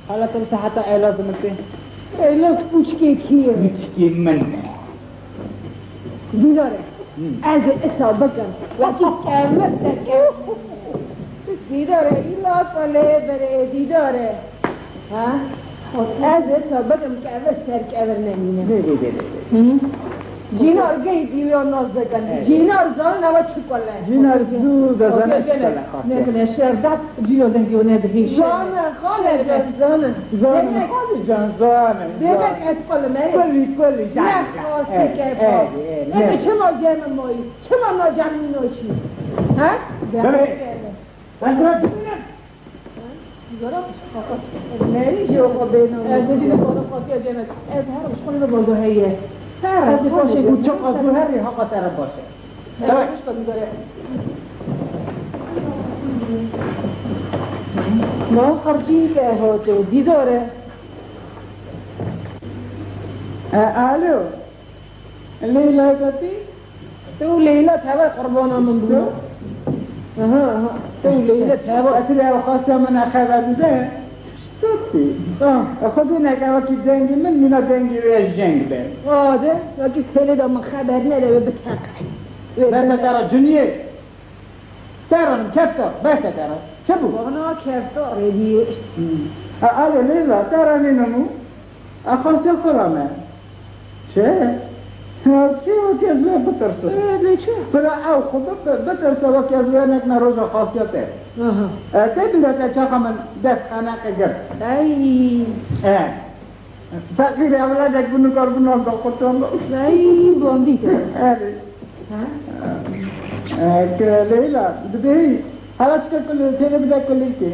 حالا تو بسه حتی اعلاز ملته اعلاز کوچکه کیه کوچکی منه دیداره از اصابکم وکی کمت تکم دیداره ایلا ساله بره دیداره از اصابکم کمت ترک اول نمینه جینار گی دیویا ناز بکنه جینار زان نوا چی کله جینار زو دزانه چی کله نکنه شردت جینار زنگی و ندهی زانه خانه زانه جان زانه ببک از کله مری کلی جان نه خواستی که پا نه چه ما جمع مایی چه ما ناجمعی نوچی ها؟ نمیشه آقا بینام از دیگه بالا خاطی جمع از هر مشخولی رو بازو هیه از باشه کوچه قضو هری حقا تره باشه ما خرجی که هاته دیداره الو لیلا گفتی؟ تو لیلا تبا قربانا من بود تو لیلا تبا اصلی او خواسته من خبر بده خودتی خودی نگه که دنگی من مینا دنگی روی جنگ بیم آده وکی تله دا من خبر نده به تقعی بسه ترا جنیه ترانم کفتار بسه ترا چه بود؟ وانا کفتاره دیه آره لیلا ترانی نمو اخواستی خورامه چه؟ کی وقتی از وی بترسه؟ لیچه؟ برای او خود بترسه وقتی از وی نکنه روزا خاصیته تی بیده چاقا من دست خانقه گرد ای فقیر اولادک بنو کار بنام دا خودتون ای باندی که که لیلا دبی حالا چکر کلی تیره بیده کلی که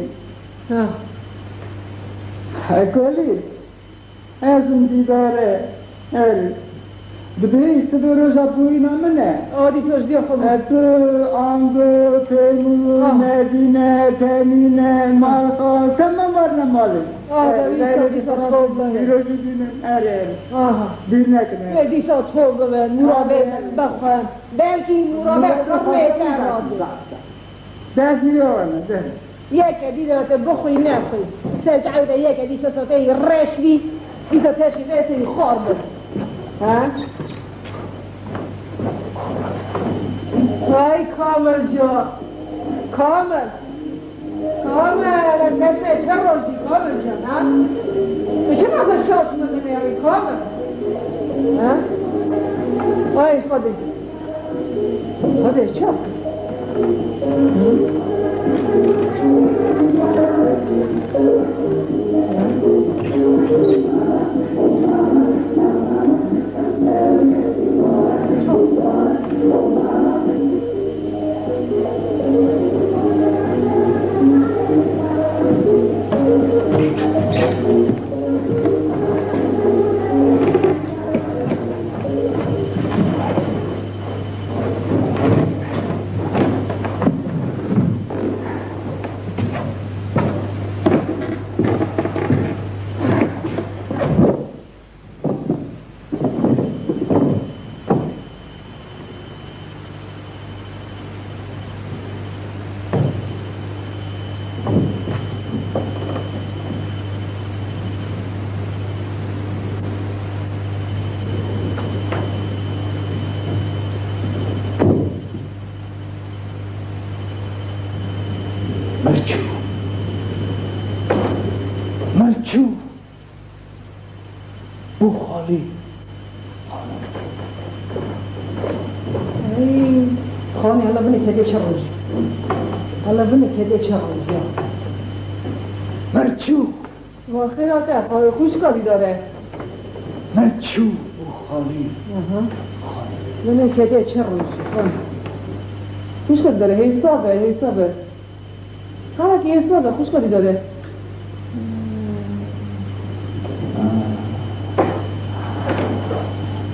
کلی ازم دیداره دبی سبی روزا بوی نامنه آدی توش دیا خود تو آنگو تیمور مدینه تمینه مالخا تمام ورنه مالی آده دیسا توب ببین بیروزی دینه اره دیر نکنه دیسا توب ببین مرابط بخواه بلکی مرابط بخواه تراده دست میروانه ده یک دیده بخوی نخوی سلج عوده یک دیسا ساته رش بی دیسا تشی رسی خوار بود وای کامل جا کامل کسی چه روزی کامل جا نه؟ چه مثلا شاش مدنه یاری کامل وای خودش چه؟ مرچو بو خالی خانه حالا بینه کده چه روزی مرچو و خیراته خوشگالی داره مرچو بو خالی بینه کده چه روزی خوشگالی داره حسابه خواهد که حسابه خوشگالی داره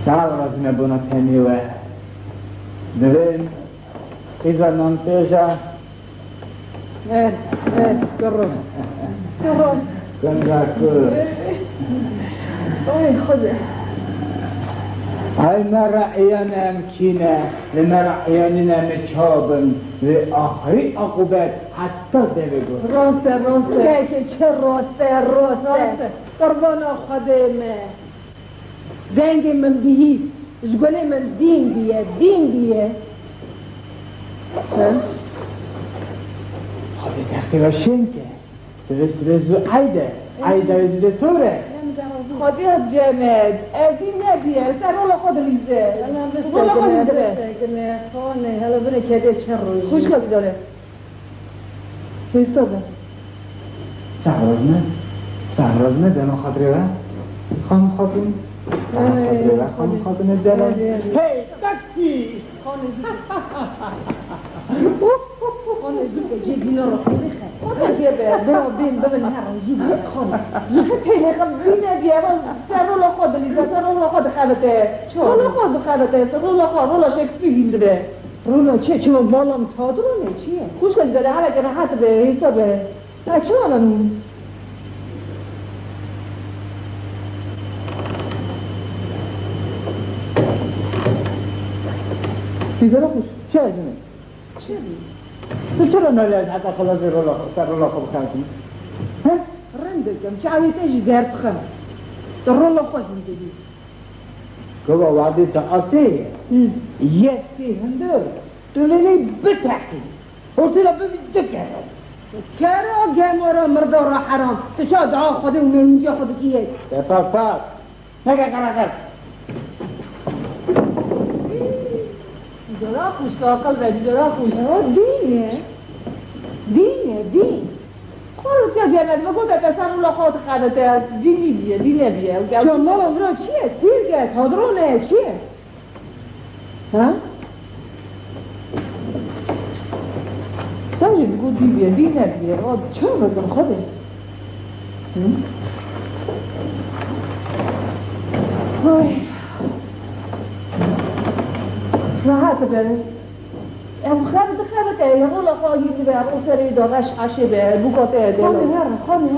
تعال رازمه بونا تنیوه دلين إذا ننتجه درست كن كل اوه خذه هاي مرعيانا مكينة لمرعياننا متشابن لآخري عقوبات حتى دبقوا راسته چه راسته قربان خدمه زنگ من بیهیست جگله من دین بیه خواهی تختی باشینکه رزو عیده وزده سوره خودی از جمعت از این نبیه سر اولا خود ریزه خانه حالا بینه کده چه روی خوشگالی داره حسابه سهرازمه دلان خاطره و خانم خاتون خانم خاتون دلان هی تاکسی خانه زوده جدینا رو خونه بین ببین هر زوده خانه خیلی بینه بیه سر اولا خود ریزه سر اولا خود خبته سر اولا شکسی گیره رولا چه بالام تادرونه چیه؟ خوشگالی داره حالا که راحت به حسابه چه حالا نون؟ دیگرا خوش چه ازنه؟ تو چرا نالی از حتی خلاص سر رولا خوب خواهدی؟ رندكم شعبيتش دارت خم ترول خوش متدي كوا وعدي تقطي يتي هندر تولي بتحكي قلت له بدك كارو جامورا مردورا حرام تشاد دعا خودي ومن جا خودك ايه تفاق نگه کار دراك مستقل بعد دراك دين قلت يا جماعة بقول لك أسأل الله خاطر خدته ديني بيه شو مالا برا چیه؟ سیرگت هادرونه چیه؟ ها؟ سنجي بقول دي بيه چرا بکن خوده؟ راحت بره خبته يقول خواهی که به اون سری داغش عشه به بوکاته دلو خاني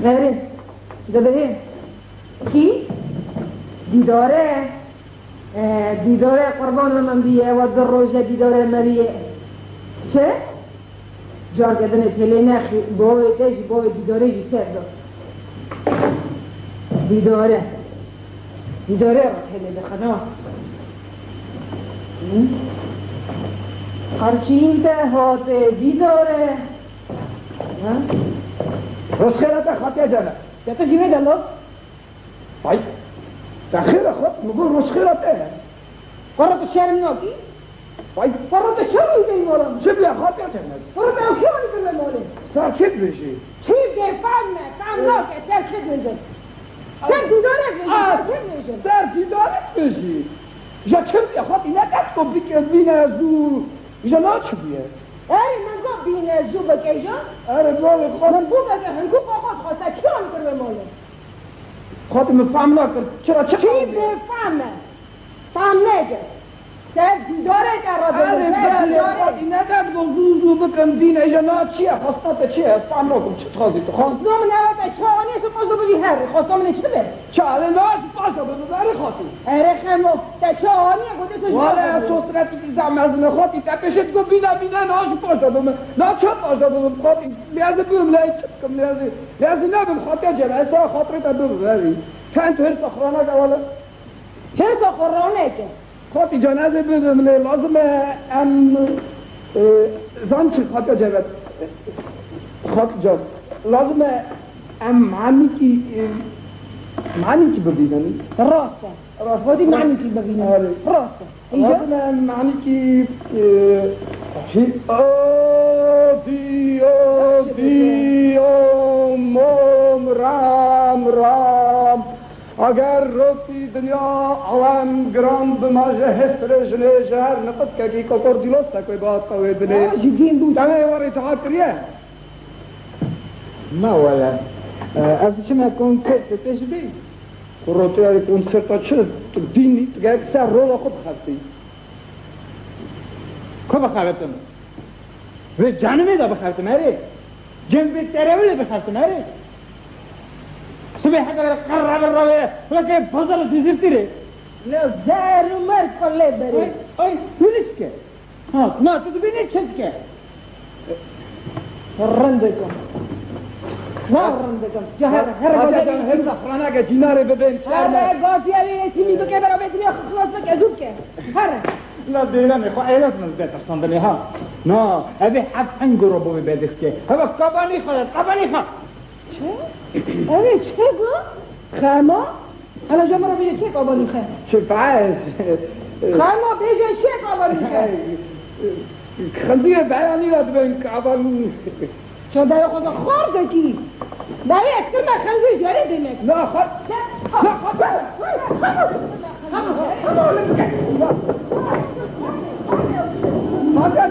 نریم دبریم کی؟ دیداره قربان من بیه و در روزه دیداره مریه چه؟ جار کردن پله نخی باوی تش باوی دیداره جی سر دار دیداره را پله بخنا هرچی این تهات دیداره رسخيرة خاطئة جانا تا جیمه دلو؟ طيب تأخير خط نقول رسخيرة فرط الشارم ناكي؟ طيب فرط الشارم يدي مولا شوف يا خاطئة جانا فرط الشارم يدي مولا صار كذب شيء چیز ده فهم ناکه سر خد میزن سر دیداره میزن صار في دارك بشي جا كم يا خاطئ لا تحكم بك بينا زو جا ناتش بيه ای من گفت بینه زو بکیجا أنا بقول خاطئ من بو بگه هنگو باقات خواسته کیان کرده مولا خاطئ مفهم ناكر چرا چی به فهم نگه سر دیداره که را أنا بگه بالي خاطئ ندار زو بكم بينا جا ناتش يا خاصة تشيه فهم ناكم چه تخاذي تخاذ خواستم نوته چهانی تو پاشو بگی هر خواستم نچه به چاله ناش پاشا ببری خاطئ اره خمو تا چهانی گوده تو ولا سوستراتي زعم از خاطئ تپشت گو بینا ناش پاشا بم نا چه پاشا بم خاطئ لازم بم لا يتكم لازم نبم خاطئ جل اسا خاطرت ببری كانت هر صخرانه ولا چه تا قرانه که خاطئ جنازه بم لازم ام زانچ خاطئ جل خاطئ جل لازم ام معني کی ببینی راسته خودی معنی کی ببینی راسته اینجا معنی کی موم رام اگر روتی دنیا عوام گرام بماجه حسر جنه جهر نقد که کتر جلوسته کوئی بات قوی دنه جدین بود تمه واری تحاکریه ما ولا از چما کنسرت تشبی روتی اری کنسرت چه دینی تگه سر رو خود خستی که بخوابتم و جانمی دا بخوابتم اری جنبی ترویلی بخوابتم اری صبح حقا قرر الرویه ولكن فضل تزيرتي ری لو زهر و مرد کله بری ای بینیش که ها نه تو بینیش که رندکم رندکم جهر هر زخرانه که جیناره ببین هر گاتی علی تیمی بکه برا بیتمی خلاص بکه زود که هر لا دیرانی خو ایلات نزدت استندلی ها نه هذه حب انگرو بو بدیخ که هذا قبانی خو چه؟ اوه چه گو؟ خما؟ حالا جا مرا بیجه چه قابانی خه؟ چه فعل خما بیجه چه قابانی خه؟ خنزیر بیانی را ببین قبانی چون در خود خورده کی؟ برای اکتر من خنزیر جاری دیمک نه خود نه خود خاطر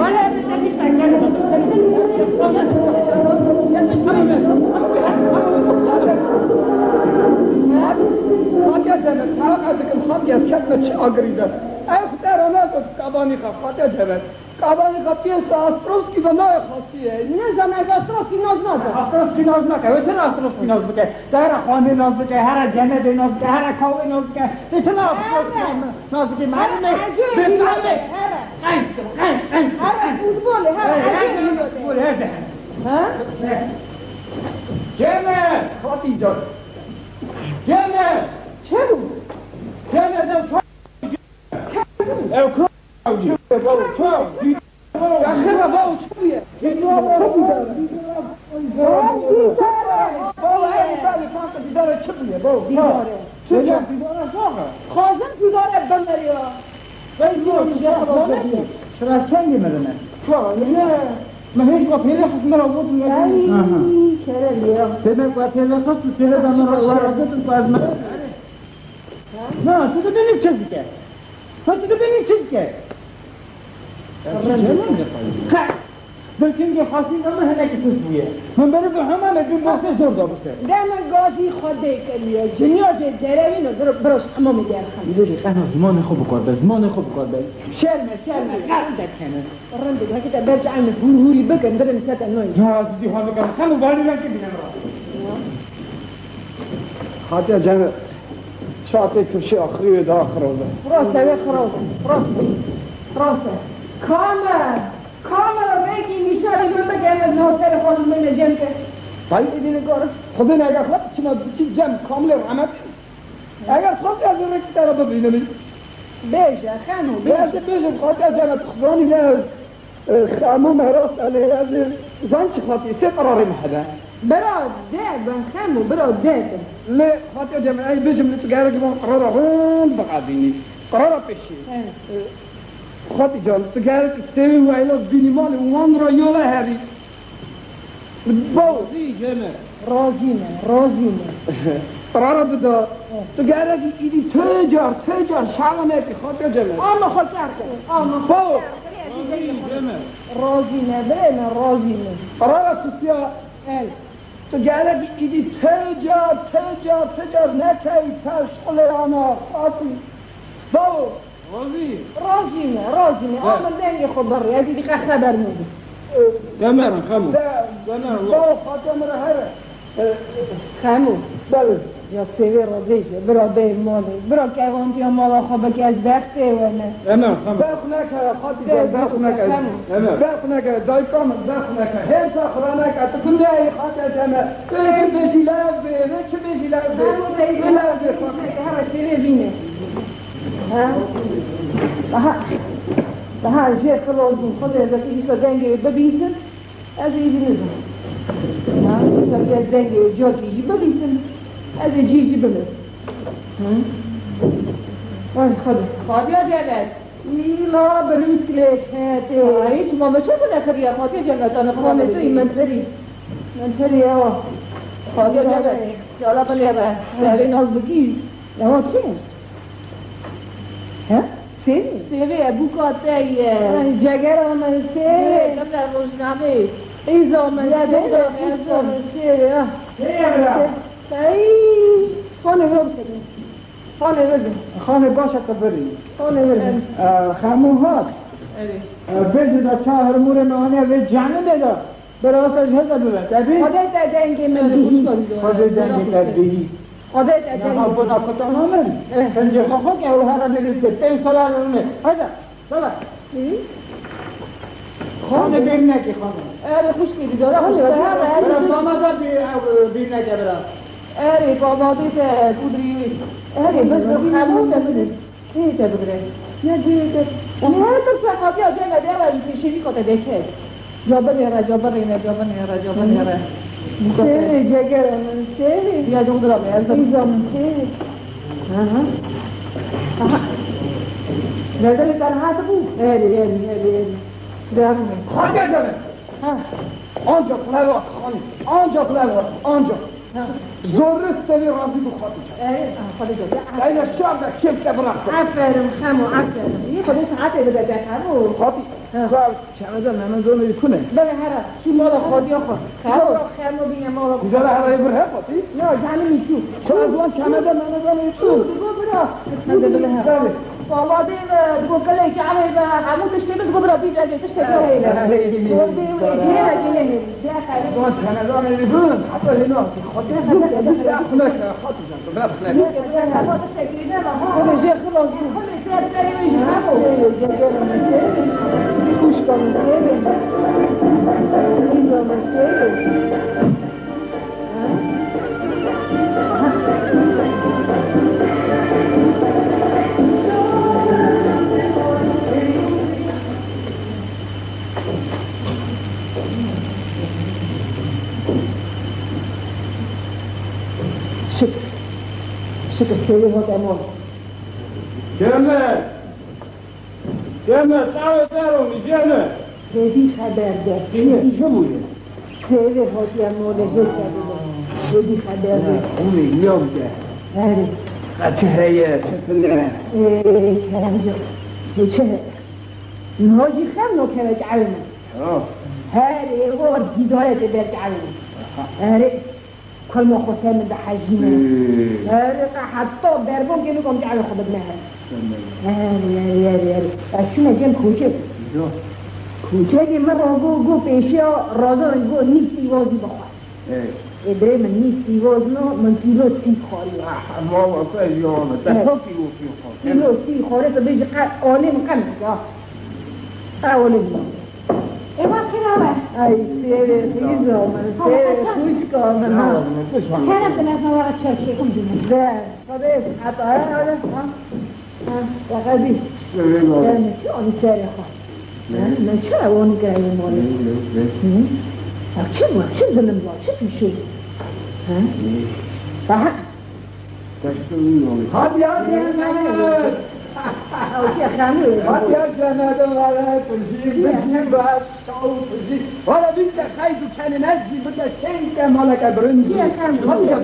جانب خاطر جانب چه آگریده اخ در آنها کابانی خواهد جبه کابانی خواهد پیس آستروسکی دو نای خواستیه نزم از آستروسکی ناز نازم آستروسکی ناز نکه و چرا آستروسکی ناز بکه در خانه ناز بکه هر جنت ناز بکه هر کاوه ناز بکه به چرا آستروسکی ناز بکه معلومه بفهمه قنج فوتباله فوتباله جمع خاطی جان جمع چه بود؟ جمع دم او کراوجی اخیرا باو چویه خازن بیداره بندریا چرا از چنگی مدنه؟ نه من هیچ وقت هیچ وقت مرا بود کرلیا demek vatiyada kaç tutuyor zaman varadın fazla. Ne? Tutu beni çizge. Tutu beni çizge. Belki hasin ama hele ki susmuyor. Ben böyle bir hemen bir bahse zor da bu se. دائما قاضي خده كليا جنيات الدراوين بروش حمام ديال خان يقولي انا زمان خوب بقعد زمان خوب بقعد شرمه قاعده كانت الرندق هكذا برجع عن هوري بكن بدل نسات انوي ها دي هذا كان خلوا بالي لك بينا خاطر جن شاطئ كرشي آخری و داخل روزه فراسه و فراسه کامل میگی میشاری من بگم از ناصر خانم من جمع که طيب إذا نقول خذنا أجا خلاص شنو شيء جم كامل رحمت أجا خلاص يا زلمة ترى ببينني بيجا خانو بيجا خلاص يا زلمة تخبروني لا خامو مهراس عليه يا زلمة زانش خلاص يصير قراري محدا براد داد خامو براد داد لا خلاص يا جماعة بيجا من تجارة جماعة قرار هون بقعديني قرار بيشي خلاص يا جماعة تجارة تسوي وعيلة بيني مالي وان رأيولا هذه بوزي جمع رازينه قرار بده تجارة إيدي تجار شغلة في خاطر جماعة اما خاطر بو رازينه بين رازينه قرار سوسيا تجارة إيدي تجار نكاي تشغل أنا خاطي بو رازينه اما دنيا خبر يا دي خبر نودي جمع خمو بو خاطر مرهرة خامو بله يا سيدي رضيشه برا بي مالي برا كيفان فيها مالا خبك از بخته وانا تمام خمو بخنك خاطر بخنك دايكم بخنك هل سخرانك تكون اي خاطر جمع لكن بيجي لابي خامو هذا سيدي بينه ها الشيخ الرازين خذ هذا كيجي فدنجي ببيسن هذا يجي نزل يسمي الدنجي وجوكي يجي ببيسن هذا يجي بمس خذ يا جلال لا برمسك لك هاتي هيك ما بشوف الاخر يا خاطي جنة انا خالتي منتري يا خذ يا جلال يلا بل يا بقى لا نصبكي يا هو كيف ها سيبي ابوك اتاي جاگر من سيبي قبل روزنامه ايزا من دكتور ايزا من سيبي اي خانه برسل خانه باشه تبری خانه برسل خموهات بجد چهار مور مهانه و جانه بده براسش هزا ببه تبی خودت دنگی من بهی خودت دنگی تبیهی خودت نه دنگی خود افتان همین پنجه خواه که او هر نمیشه 3 سال همین هذا بابا خانه بین نکی خانه اره خوش که دیداره خوش که برا دامادا بین نکی برا اره بابادی که بودری اره بس خمون تبدره ايه تبدره نه دیده نه تو سخاطی آجای مده را پیشیوی کتا دکه جابر یاره سیری جگر من سیری بیا جو درا میاد ایزا من سیری نزل تنها تو اری درمی خاطر جماعة آنجا خلاوات خاني آنجا زور السبي راضي بخاطر جماعة أين الشعب كيف تبرخ عفرم خمو عفرم يخدو ساعات بدأ خمو خاطي صار چمدان نمازون يكونه بله هره چی مالا خودی آخو خیر ما بینه مالا خودی كذا هذا يبره قطي نه زنی میتو شو أزوان چمدان نمازون يكون بگو برا من ده بله هره والله دي تقول كله شعبي حمودش كده تقول برا بيجي اجي تشتكي ودي هنا جنيه ده خير أزوان چمدان يكون حتى هنا خطي هناك خطي جنب هناك خود جه خلاص خوش کن شكر سيدي هو أمور كمل تعالوا دارهم كمل سيدي خبر ده سيدي شبوية سيدي هو أمور جسد سيدي خبر ده أمي اليوم ده هاري شهرية شفنا كلام جو شهر نهاجي خمنو كرج عينا هاري هو الهداية برج عينا هاري كل ما خسر من ده حجمه حتى بربون كده كم جعل خبز نهر هاري شو نجيم كوچه كوچه دي مرة جو بيشيا رازا جو نيستي وازي بخواه ادري من نيستي وازنو من كيلو سي خاري ما وصل يوم تحكي وفي كيلو سي خاري فبيجي قالي مقنن أولي ايوه خير أي سيري فيزو من سيري كوشكا من ها كان بناتنا ورا تشرشي كم دينا لا خبيث حتى هذا ها غادي كان شو أنا سيري خا من شو وين كاين مالي شو زلم لا شو في شو ها صح هذه هذه أو شيء خامل هذه جماد ولا تجيب بسم باش شعور تجيب ولا بنت خايف كان نجي بدها شيء كمالك برنجي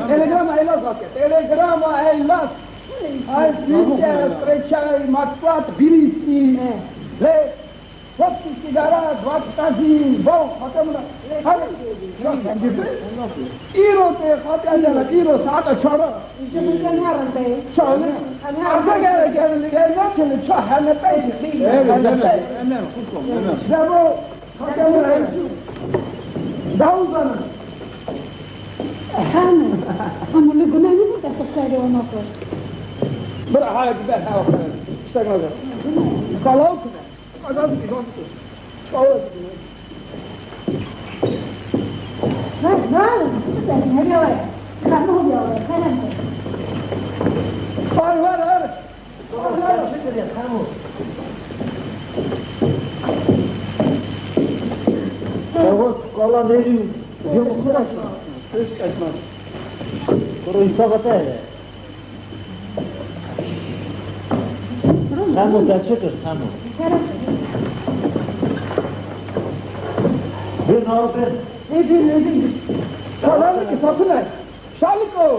تليجرام اي لاس تليجرام اي لاس هاي فيك بريتشاي ماتفات بيريسي ليه وقت السيجارات وقت التدخين بون ختمنا هذا شو كان جبت ايرو تي خاطر انا ايرو ساعه شهر يجي كان هرم بيه شهر أنا كان اللي نفس اللي تشح أنا بيجي أنا خذكم جابوا خدموا داوزنا هم اللي قلنا نقول تسكري وما قول برا هاي كده هاو اشتغلنا ده قالوا كده قالوا كده قالوا هذا شو هذا ولا خلوه يا ولا خلنا هار شكرا يا خاموس والله نيجي يوم خلاص ايش اسمه كروي صغته خاموس شكر خاموس بين أوبن نبي سلام لك فاصلة شالكو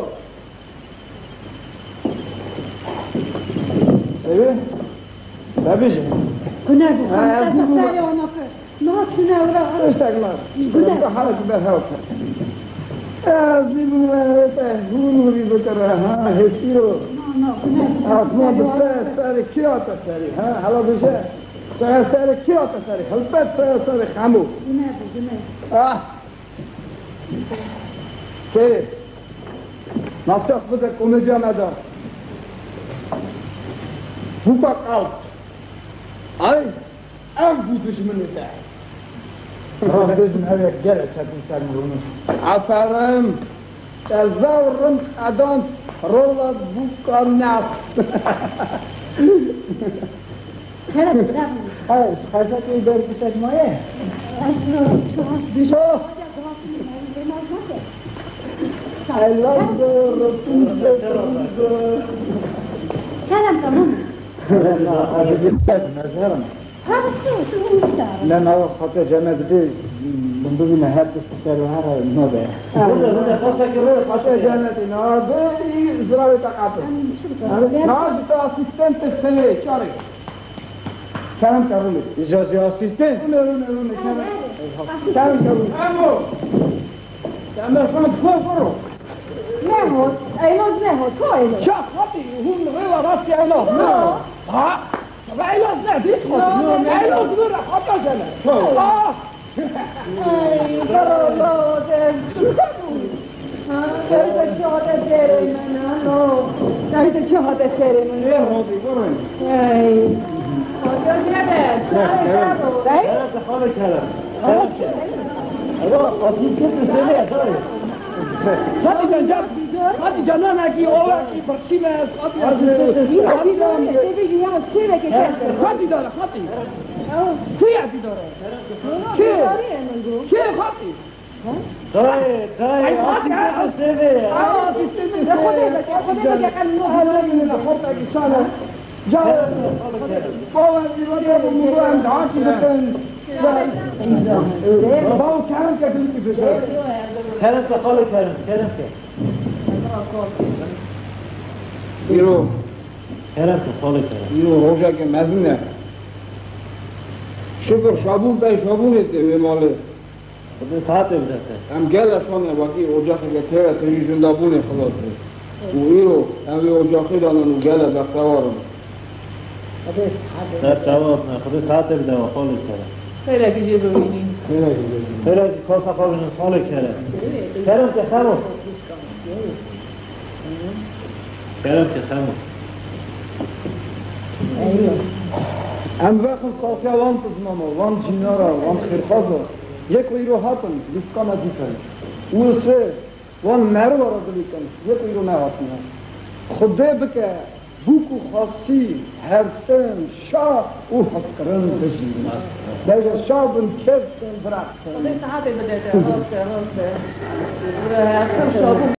ايه لا بيجي كنا تسكري وما قول ما كنا ورا اشتغلنا كنا حالك بهاوك أزيم تهون بكرة ها هسيرو أسمع بس ساري كياتا ساري ها هلا بيجي ساري كياتا ساري هلبت ساري خامو ساري نصيحة بدك كوميديا ماذا بوبا قلب أي أنفذش من الداعي لازم هذا الجلد هذا المسلمون عفرم تزورن أدان رولا بوكا ناس خلاص برافو هاي خاصة يدور بسات مايه أصلا شو بيشو I love the كلام تمام هذا هذا شو مستعار لأن هذا خاطر جمع بديش من ضمن هذا السكر وهذا النوبة خاطر جانتي نادي إزراوي تقاطع نادي تو أسيستنت السنة شاري کرم کرونه اجازه آسیسته؟ رونه کرم کرونه امو تعمل شما برو نهاد ایلاز نهاد که ایلاز چه خاطی هم غیر راستی ایلاز نه ها و ایلاز نه دیت خاطی ایلاز نه خاطی جنه ای برالازم داری چهاده سره من داری چهاده سره من ای خاطر نده کرم که خاله کرم آسیسته بسیده داره خاطی جان جب خاطی جان نگی اوکی برشیم از خاطی خاطی داره بگی یا سره که کرده خاطی داره خاطی کی عزی داره کی خاطی دای آسیسته بسیده خدا بگه قلنو خاطی اگه ساله جا باور بیروده بموان دعاتی بکن باو کرم که دلتی بشه کرم که خاله کرم که بیرو کرم که خاله کرم بیرو روژه که مزونه شکر شابون تای شابونه ته ماله خود ساعت بده هم گلشانه وقتی اوجاقی که تیره تری جندابونه خلاصه و ایرو همی اوجاقی دانن و گل بختوارم در جواب نه خود ساعت بده و خاله کرم خیلی که جیب ببینیم خیلی که کاسا خوابین خاله کرم کرم که خمو کرم که خمو هم وقت صافیه وان تزماما وان جینارا وان خیرخازا یک ایرو هاتن لیفکان ازیتن او سه وان مرو را دلیتن یک ایرو نه هاتن خوده بکه بوکو خاصی هرتن شاه او حسکرن بشید دیگه شاه بن کفتن برختن خیلی ساعت بده هاسته